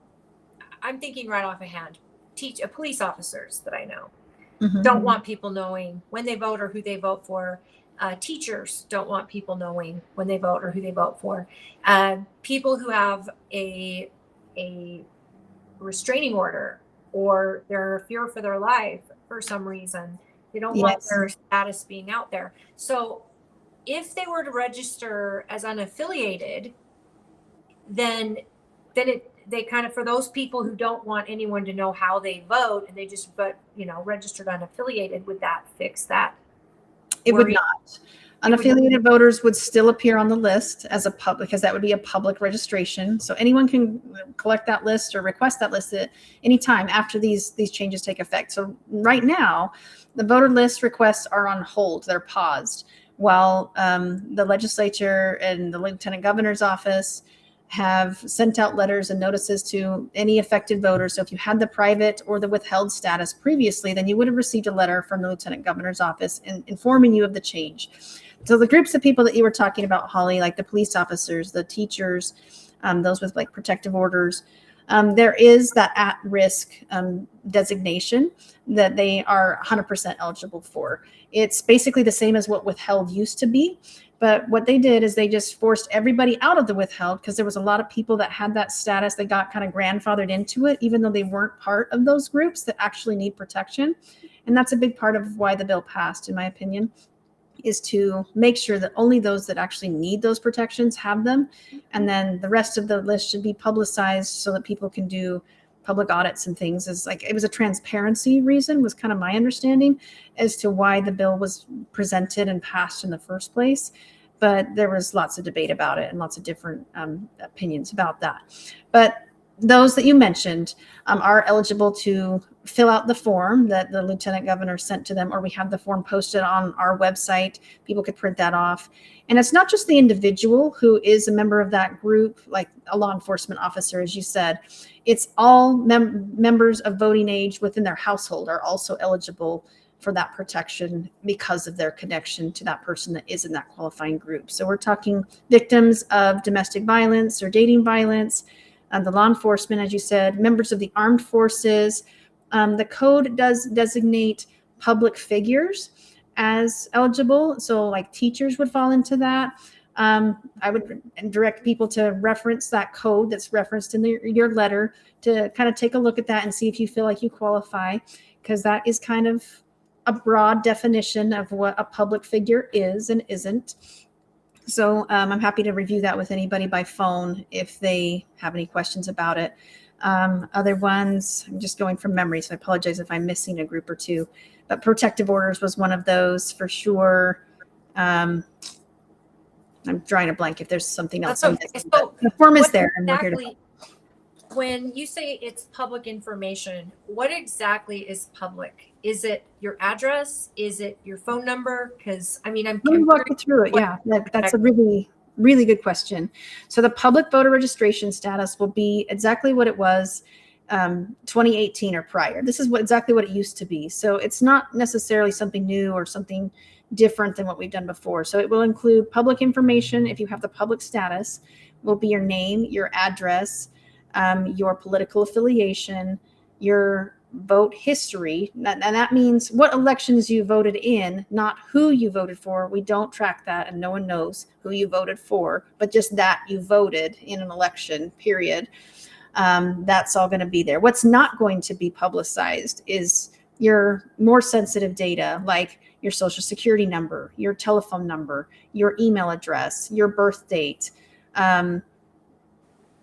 I'm thinking right off a hand, police officers that I know Mhm. don't want people knowing when they vote or who they vote for. Teachers don't want people knowing when they vote or who they vote for. People who have a restraining order, or they're fear for their life for some reason, they don't want Yes. their status being out there. So if they were to register as unaffiliated, then they kind of, for those people who don't want anyone to know how they vote and they just registered unaffiliated, would that fix that? It would worry? not. Unaffiliated voters would still appear on the list as a public, because that would be a public registration. So anyone can collect that list or request that list at any time after these changes take effect. So right now, the voter list requests are on hold. They're paused while the legislature and the lieutenant governor's office have sent out letters and notices to any affected voters. So if you had the private or the withheld status previously, then you would have received a letter from the lieutenant governor's office informing you of the change. So the groups of people that you were talking about, Holly, like the police officers, the teachers, those with like protective orders, There is that at-risk designation that they are 100% eligible for. It's basically the same as what withheld used to be. But what they did is they just forced everybody out of the withheld because there was a lot of people that had that status. They got kind of grandfathered into it, even though they weren't part of those groups that actually need protection. And that's a big part of why the bill passed, in my opinion, is to make sure that only those that actually need those protections have them. And then the rest of the list should be publicized so that people can do public audits and things. Is like, it was a transparency reason, was kind of my understanding as to why the bill was presented and passed in the first place. But there was lots of debate about it and lots of different opinions about that. But those that you mentioned are eligible to fill out the form that the lieutenant governor sent to them, or we have the form posted on our website. People could print that off. And it's not just the individual who is a member of that group, like a law enforcement officer, as you said. It's all members of voting age within their household are also eligible for that protection because of their connection to that person that is in that qualifying group. So we're talking victims of domestic violence or dating violence, the law enforcement, as you said, members of the armed forces. The code does designate public figures as eligible. So like teachers would fall into that. I would direct people to reference that code that's referenced in your letter to kind of take a look at that and see if you feel like you qualify, because that is kind of a broad definition of what a public figure is and isn't. So I'm happy to review that with anybody by phone if they have any questions about it. Other ones, I'm just going from memory, so I apologize if I'm missing a group or two. But protective orders was one of those for sure. I'm drawing a blank if there's something else. That's okay. So the form is what there. And we're here to exactly, when you say it's public information, what exactly is public? Is it your address? Is it your phone number? Because I mean, Let me walk you through it. Yeah, that's a really, really good question. So the public voter registration status will be exactly what it was 2018 or prior. This is exactly what it used to be. So it's not necessarily something new or something different than what we've done before. So it will include public information. If you have the public status, will be your name, your address, your political affiliation, your vote history. And that means what elections you voted in, not who you voted for. We don't track that, and no one knows who you voted for, but just that you voted in an election, period. That's all going to be there. What's not going to be publicized is your more sensitive data, like your social security number, your telephone number, your email address, your birth date,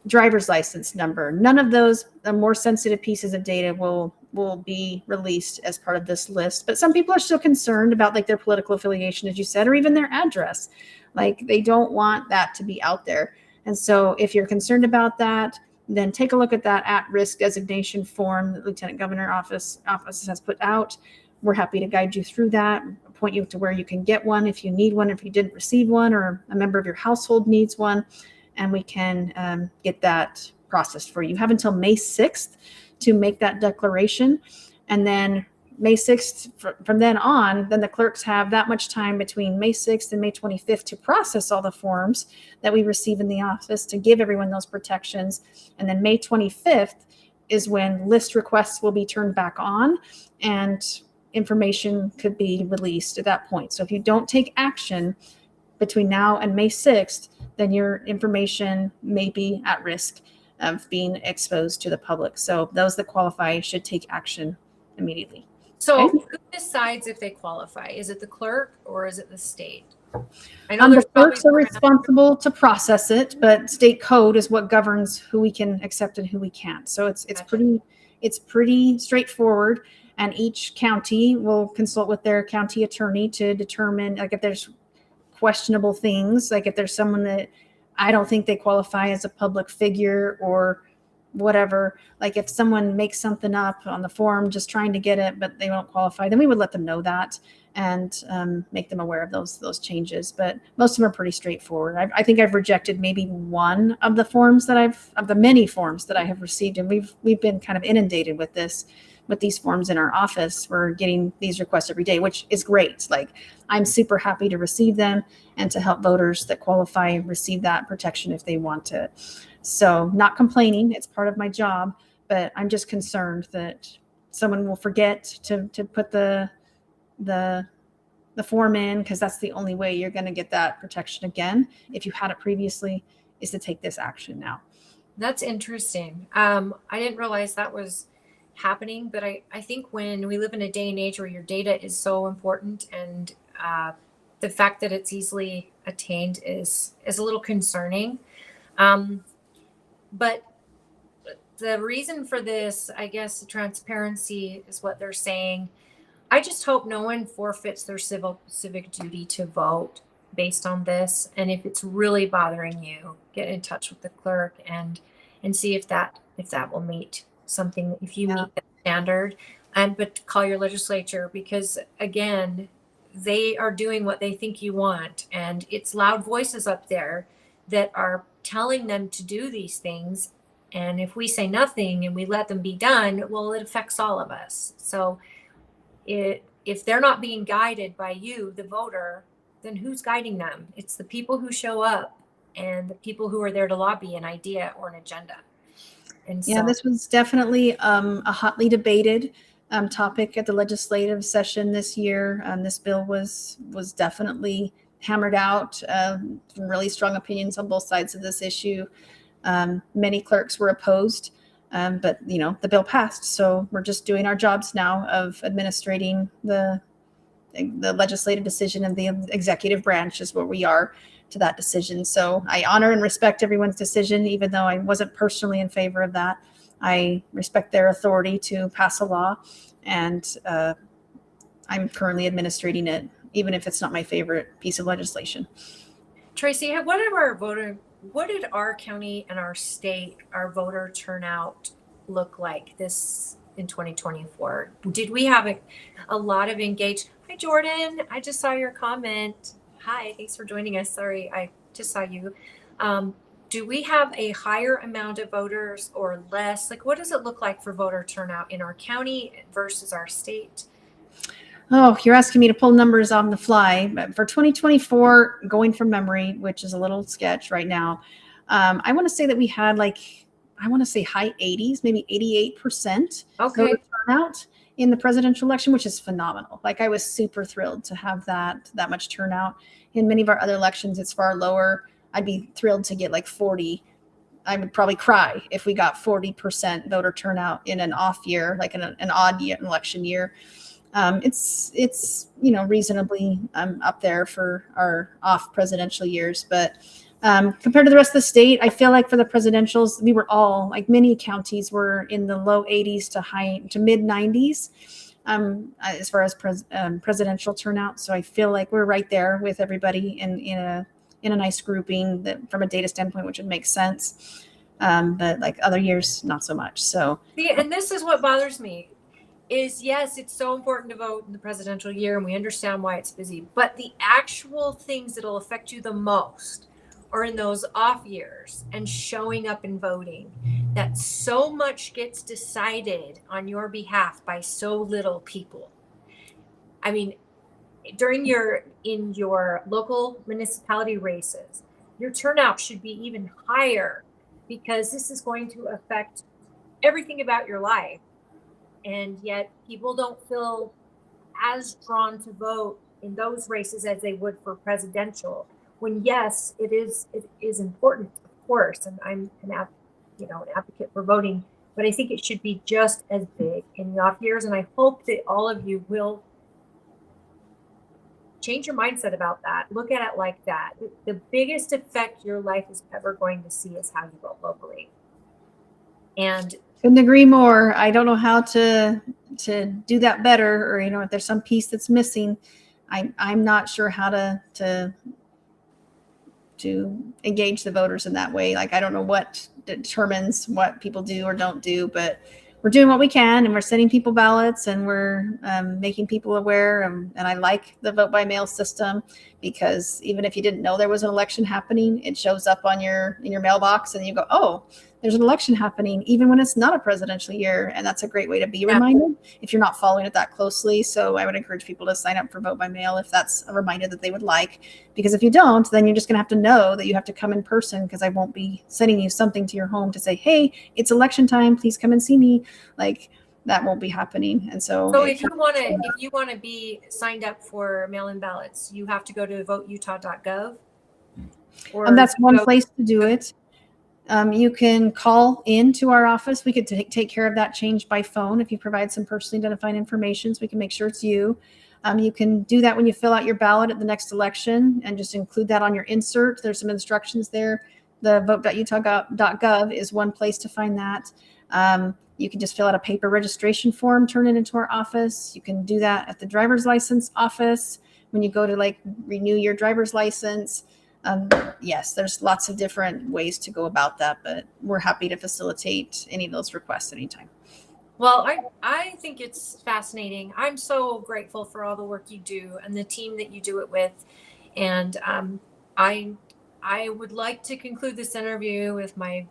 driver's license number. None of those more sensitive pieces of data will be released as part of this list. But some people are still concerned about like their political affiliation, as you said, or even their address. Like they don't want that to be out there. And so if you're concerned about that, then take a look at that at-risk designation form that Lieutenant Governor Office has put out. We're happy to guide you through that, point you to where you can get one if you need one, if you didn't receive one, or a member of your household needs one, and we can get that processed for you. You have until May 6th to make that declaration. And then May 6th, from then on, then the clerks have that much time between May 6th and May 25th to process all the forms that we receive in the office to give everyone those protections. And then May 25th is when list requests will be turned back on and information could be released at that point. So if you don't take action between now and May 6th, then your information may be at risk of being exposed to the public. So those that qualify should take action immediately. So Okay. who decides if they qualify? Is it the clerk or is it the state? I know The there's probably clerks are responsible to process it, but state code is what governs who we can accept and who we can't. So it's Gotcha. pretty straightforward. And each county will consult with their county attorney to determine, like, if there's questionable things, like if there's someone that I don't think they qualify as a public figure or whatever, like if someone makes something up on the form just trying to get it, but they don't qualify, then we would let them know that and make them aware of those changes. But most of them are pretty straightforward. I think I've rejected maybe one of the forms of the many forms that I have received, and we've been kind of inundated with these forms in our office. We're getting these requests every day, which is great. Like, I'm super happy to receive them and to help voters that qualify receive that protection if they want it. So not complaining, it's part of my job, but I'm just concerned that someone will forget to put the form in, because that's the only way you're going to get that protection again. If you had it previously, is to take this action now. That's interesting. I didn't realize that was happening, but I think when we live in a day and age where your data is so important, and the fact that it's easily attained is a little concerning. But the reason for this, I guess, transparency is what they're saying. I just hope no one forfeits their civic duty to vote based on this. And if it's really bothering you, get in touch with the clerk and see if that will meet something, if you meet that standard, but call your legislature, because again, they are doing what they think you want. And it's loud voices up there that are telling them to do these things. And if we say nothing and we let them be done, well, it affects all of us. So if they're not being guided by you, the voter, then who's guiding them? It's the people who show up and the people who are there to lobby an idea or an agenda. And yeah, this was definitely a hotly debated topic at the legislative session this year. This bill was definitely hammered out. Some really strong opinions on both sides of this issue. Many clerks were opposed. But the bill passed, so we're just doing our jobs now of administrating the legislative decision, and the executive branch is where we are to that decision. So I honor and respect everyone's decision, even though I wasn't personally in favor of that. I respect their authority to pass a law, and I'm currently administrating it, even if it's not my favorite piece of legislation. Tracy, what did our county and our state, our voter turnout look like this in 2024? Did we have a lot of engaged? Hi, Jordan. I just saw your comment. Hi, thanks for joining us. Sorry, I just saw you. Do we have a higher amount of voters or less? Like, what does it look like for voter turnout in our county versus our state? Oh, you're asking me to pull numbers on the fly. But for 2024, going from memory, which is a little sketch right now, I want to say that we had high 80s, maybe 88% voter turnout in the presidential election, which is phenomenal. Like, I was super thrilled to have that much turnout. In many of our other elections, it's far lower. I'd be thrilled to get like 40. I would probably cry if we got 40% voter turnout in an off year, like an odd year, an election year. It's reasonably up there for our off presidential years, but compared to the rest of the state, I feel like for the presidentials, we were all, like, many counties were in the low 80s to mid 90s as far as presidential turnout. So I feel like we're right there with everybody in a nice grouping that, from a data standpoint, which would make sense. But like other years, not so much. So and this is what bothers me. Is yes, it's so important to vote in the presidential year, and we understand why it's busy, but the actual things that'll affect you the most are in those off years and showing up and voting. That so much gets decided on your behalf by so little people. I mean, in your local municipality races, your turnout should be even higher, because this is going to affect everything about your life. And yet people don't feel as drawn to vote in those races as they would for presidential, when yes, it is important, of course, and I'm an advocate for voting, but I think it should be just as big in the off years. And I hope that all of you will change your mindset about that. Look at it like that. The biggest effect your life is ever going to see is how you vote locally. And couldn't agree more. I don't know how to do that better, or if there's some piece that's missing. I'm not sure how to engage the voters in that way. Like, I don't know what determines what people do or don't do, but we're doing what we can, and we're sending people ballots, and we're making people aware. And I like the vote by mail system, because even if you didn't know there was an election happening, it shows up on in your mailbox, and you go, oh, there's an election happening, even when it's not a presidential year. And that's a great way to be reminded if you're not following it that closely. So I would encourage people to sign up for Vote by Mail if that's a reminder that they would like. Because if you don't, then you're just going to have to know that you have to come in person, because I won't be sending you something to your home to say, hey, it's election time, please come and see me. Like, that won't be happening. And so if you want to be signed up for mail-in ballots, you have to go to voteutah.gov. And that's one place to do it. You can call in to our office. We could take care of that change by phone if you provide some personally identifying information, so we can make sure it's you. You can do that when you fill out your ballot at the next election, and just include that on your insert. There's some instructions there. The vote.utah.gov is one place to find that. You can just fill out a paper registration form, turn it into our office. You can do that at the driver's license office when you go to like renew your driver's license. Yes, there's lots of different ways to go about that, but we're happy to facilitate any of those requests anytime. Well, I think it's fascinating. I'm so grateful for all the work you do and the team that you do it with. And I would like to conclude this interview with my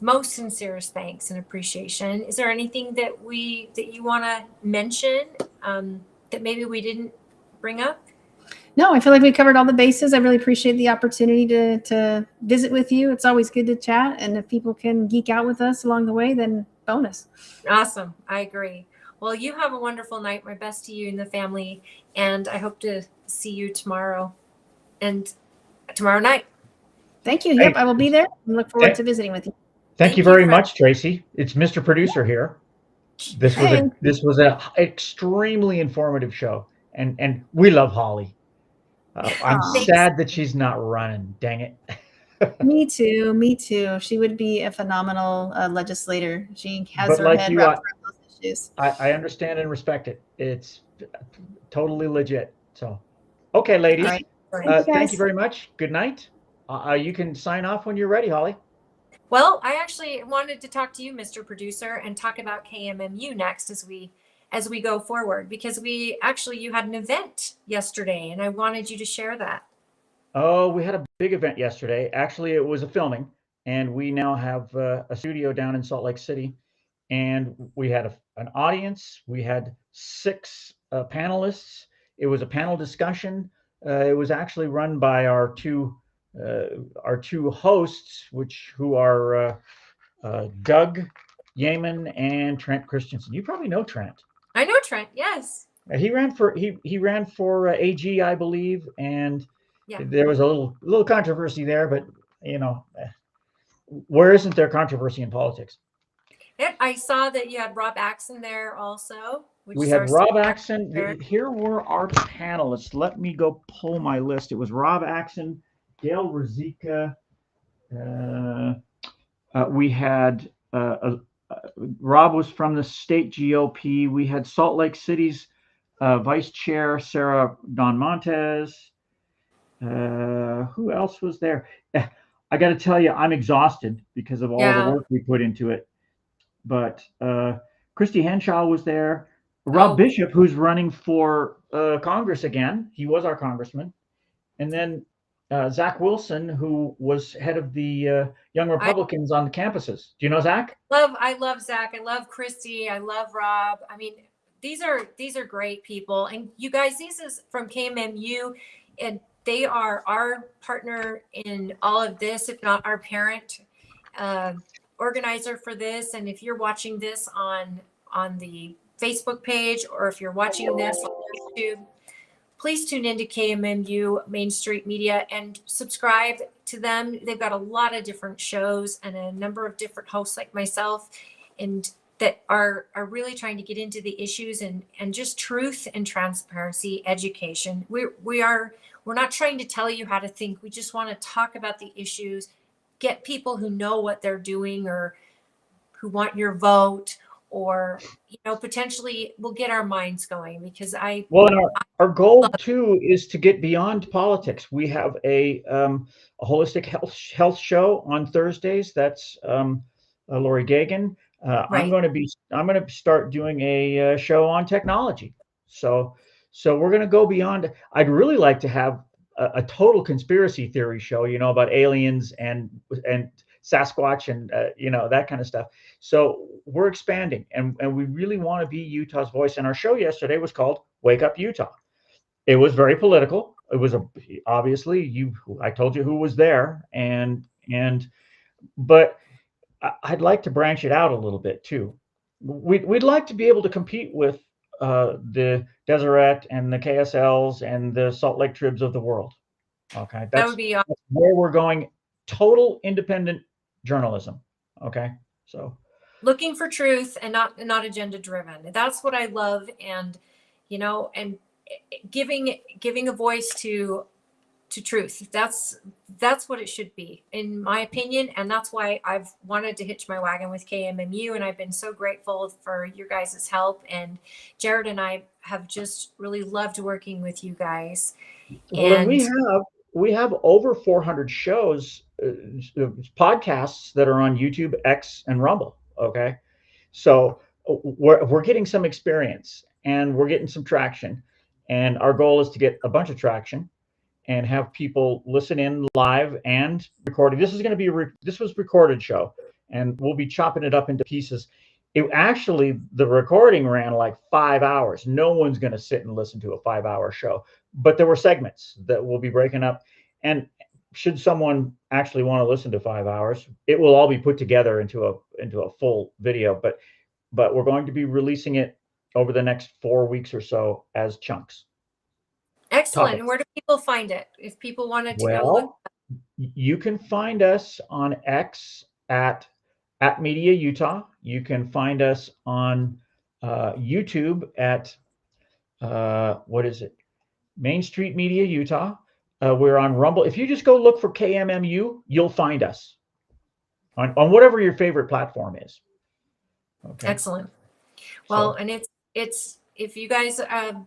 most sincerest thanks and appreciation. Is there anything that you want to mention that maybe we didn't bring up? No, I feel like we covered all the bases. I really appreciate the opportunity to visit with you. It's always good to chat. And if people can geek out with us along the way, then bonus. Awesome. I agree. Well, you have a wonderful night. My best to you and the family. And I hope to see you tomorrow and tomorrow night. Thank you. Yep, I will be there and look forward to visiting with you. Thank you very much, Tracy. It's Mr. Producer here. This was an extremely informative show, and we love Holly. I'm sad that she's not running. Dang it. Me too. She would be a phenomenal legislator. She has her head wrapped around those issues. I understand and respect it. It's totally legit. So, okay, ladies. All right. Thank you very much. Good night. You can sign off when you're ready, Holly. Well, I actually wanted to talk to you, Mr. Producer, and talk about KMMU next as we go forward, because you had an event yesterday, and I wanted you to share that. Oh, we had a big event yesterday. Actually, it was a filming, and we now have a studio down in Salt Lake City, and we had an audience. We had 6 panelists. It was a panel discussion. It was actually run by our two hosts, who are Doug Yeaman and Trent Christensen. You probably know Trent. I know Trent. Yes. He ran for AG, I believe, and there was a little controversy there. But where isn't there controversy in politics? Yeah, I saw that you had Rob Axon there also. We had Rob Axon. Here were our panelists. Let me go pull my list. It was Rob Axon, Gail Ruzicka. We had Rob was from the state GOP. We had Salt Lake City's Vice Chair, Sarah Don Montes. Who else was there? I got to tell you, I'm exhausted because of all the work we put into it. But Christy Henshaw was there. Rob Bishop, who's running for Congress again. He was our congressman. And then Zach Wilson, who was head of the Young Republicans on the campuses. Do you know Zach? I love Zach. I love Christy. I love Rob. I mean, these are great people. And you guys, this is from KMMU, and they are our partner in all of this, if not our parent organizer for this. And if you're watching this on the Facebook page, or if you're watching this on YouTube, please tune into KMMU Main Street Media and subscribe to them. They've got a lot of different shows and a number of different hosts like myself, and that are really trying to get into the issues and just truth and transparency, education. We're not trying to tell you how to think. We just want to talk about the issues, get people who know what they're doing or who want your vote, or potentially we'll get our minds going, because our goal too is to get beyond politics. We have a holistic health show on Thursdays. That's Lori Gagan. I'm going to start doing a show on technology. So we're going to go beyond. I'd really like to have a total conspiracy theory show, about aliens and Sasquatch and that kind of stuff. So we're expanding, and we really want to be Utah's voice. And our show yesterday was called Wake Up Utah. It was very political. It was obviously I told you who was there, but I'd like to branch it out a little bit too. We'd like to be able to compete with the Deseret and the KSLs and the Salt Lake Tribs of the world. Okay, That would be awesome. that's where we're going. Total independent journalism. Okay, so Looking for truth and not agenda driven. That's what I love, and and giving a voice to truth. That's what it should be, in my opinion, and that's why I've wanted to hitch my wagon with KMMU, and I've been so grateful for your guys' help. And Jared and I have just really loved working with you guys. well, we have over 400 shows, podcasts that are on YouTube, X, and Rumble. Okay, so we're getting some experience and we're getting some traction, and our goal is to get a bunch of traction and have people listen in live and recorded. This is going to be this was recorded show, and we'll be chopping it up into pieces. The recording ran like 5 hours. No one's going to sit and listen to a 5-hour show, but there were segments that we'll be breaking up. And should someone actually want to listen to 5 hours, it will all be put together into a full video. But we're going to be releasing it over the next 4 weeks or so as chunks. Excellent. Topics. And where do people find it if people wanted to go look? You can find us on X at Media Utah. You can find us on YouTube at what is it? Main Street Media Utah. We're on Rumble. If you just go look for KMMU, you'll find us on whatever your favorite platform is. Okay. Excellent. Well, and it's if you guys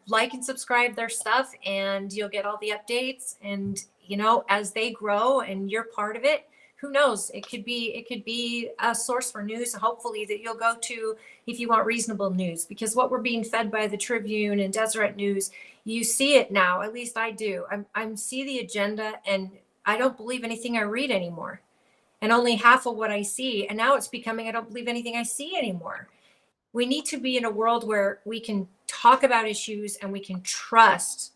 like and subscribe their stuff, and you'll get all the updates, and as they grow and you're part of it, who knows, it could be a source for news, hopefully, that you'll go to if you want reasonable news, because what we're being fed by the Tribune and Deseret News, you see it now, at least I do. I see the agenda, and I don't believe anything I read anymore, and only half of what I see. And now it's becoming, I don't believe anything I see anymore. We need to be in a world where we can talk about issues and we can trust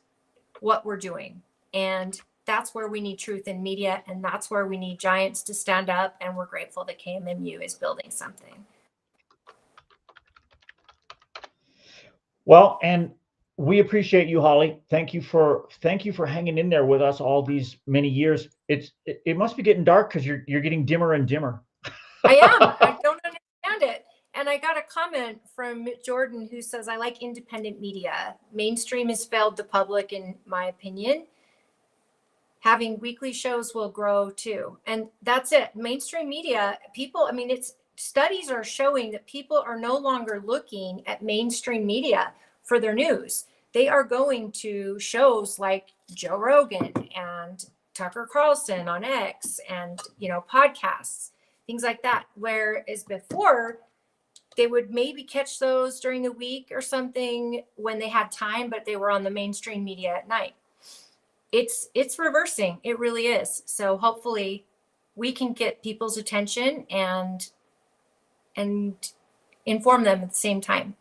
what we're doing. And that's where we need truth in media, and that's where we need giants to stand up. And we're grateful that KMMU is building something. Well, and we appreciate you, Holly. Thank you for hanging in there with us all these many years. It must be getting dark because you're getting dimmer and dimmer. I am. I don't understand it. And I got a comment from Jordan who says, I like independent media. Mainstream has failed the public, in my opinion. Having weekly shows will grow too. And that's it. Mainstream media, studies are showing that people are no longer looking at mainstream media for their news. They are going to shows like Joe Rogan and Tucker Carlson on X and, podcasts, things like that. Whereas before, they would maybe catch those during the week or something when they had time, but they were on the mainstream media at night. It's reversing. It really is. So hopefully we can get people's attention and inform them at the same time.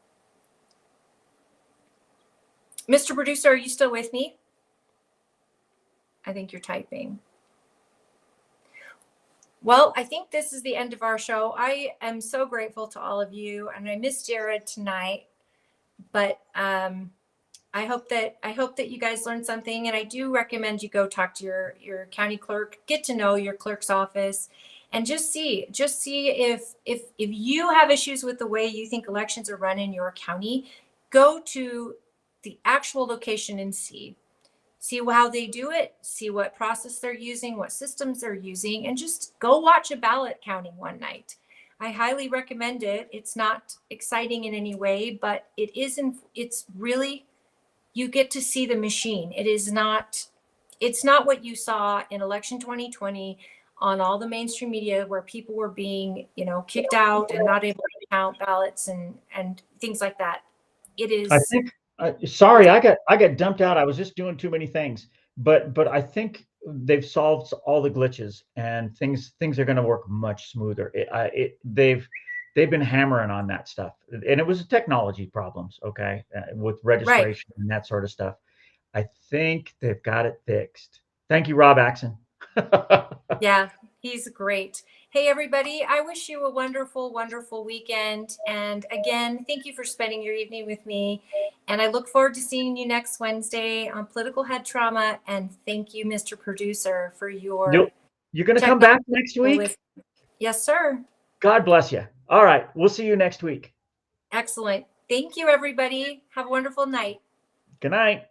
Mr. Producer, are you still with me? I think you're typing. Well, I think this is the end of our show. I am so grateful to all of you, and I miss Jared tonight, but I hope that you guys learned something, and I do recommend you go talk to your county clerk, get to know your clerk's office, and just see if you have issues with the way you think elections are run in your county. Go to the actual location and see how they do it, see what process they're using, what systems they're using, and just go watch a ballot counting one night. I highly recommend it. It's not exciting in any way, but it's really, you get to see the machine. It's not what you saw in election 2020 on all the mainstream media where people were being, kicked out and not able to count ballots and things like that. It is. I think, sorry, I got dumped out. I was just doing too many things, but I think they've solved all the glitches, and things are going to work much smoother. They've been hammering on that stuff, and it was technology problems, okay, with registration and that sort of stuff. I think they've got it fixed. Thank you, Rob Axon. Yeah, he's great. Hey, everybody, I wish you a wonderful, wonderful weekend. And again, thank you for spending your evening with me. And I look forward to seeing you next Wednesday on Political Head Trauma. And thank you, Mr. Producer, for your. You're going to come back next week? Yes, sir. God bless you. All right. We'll see you next week. Excellent. Thank you, everybody. Have a wonderful night. Good night.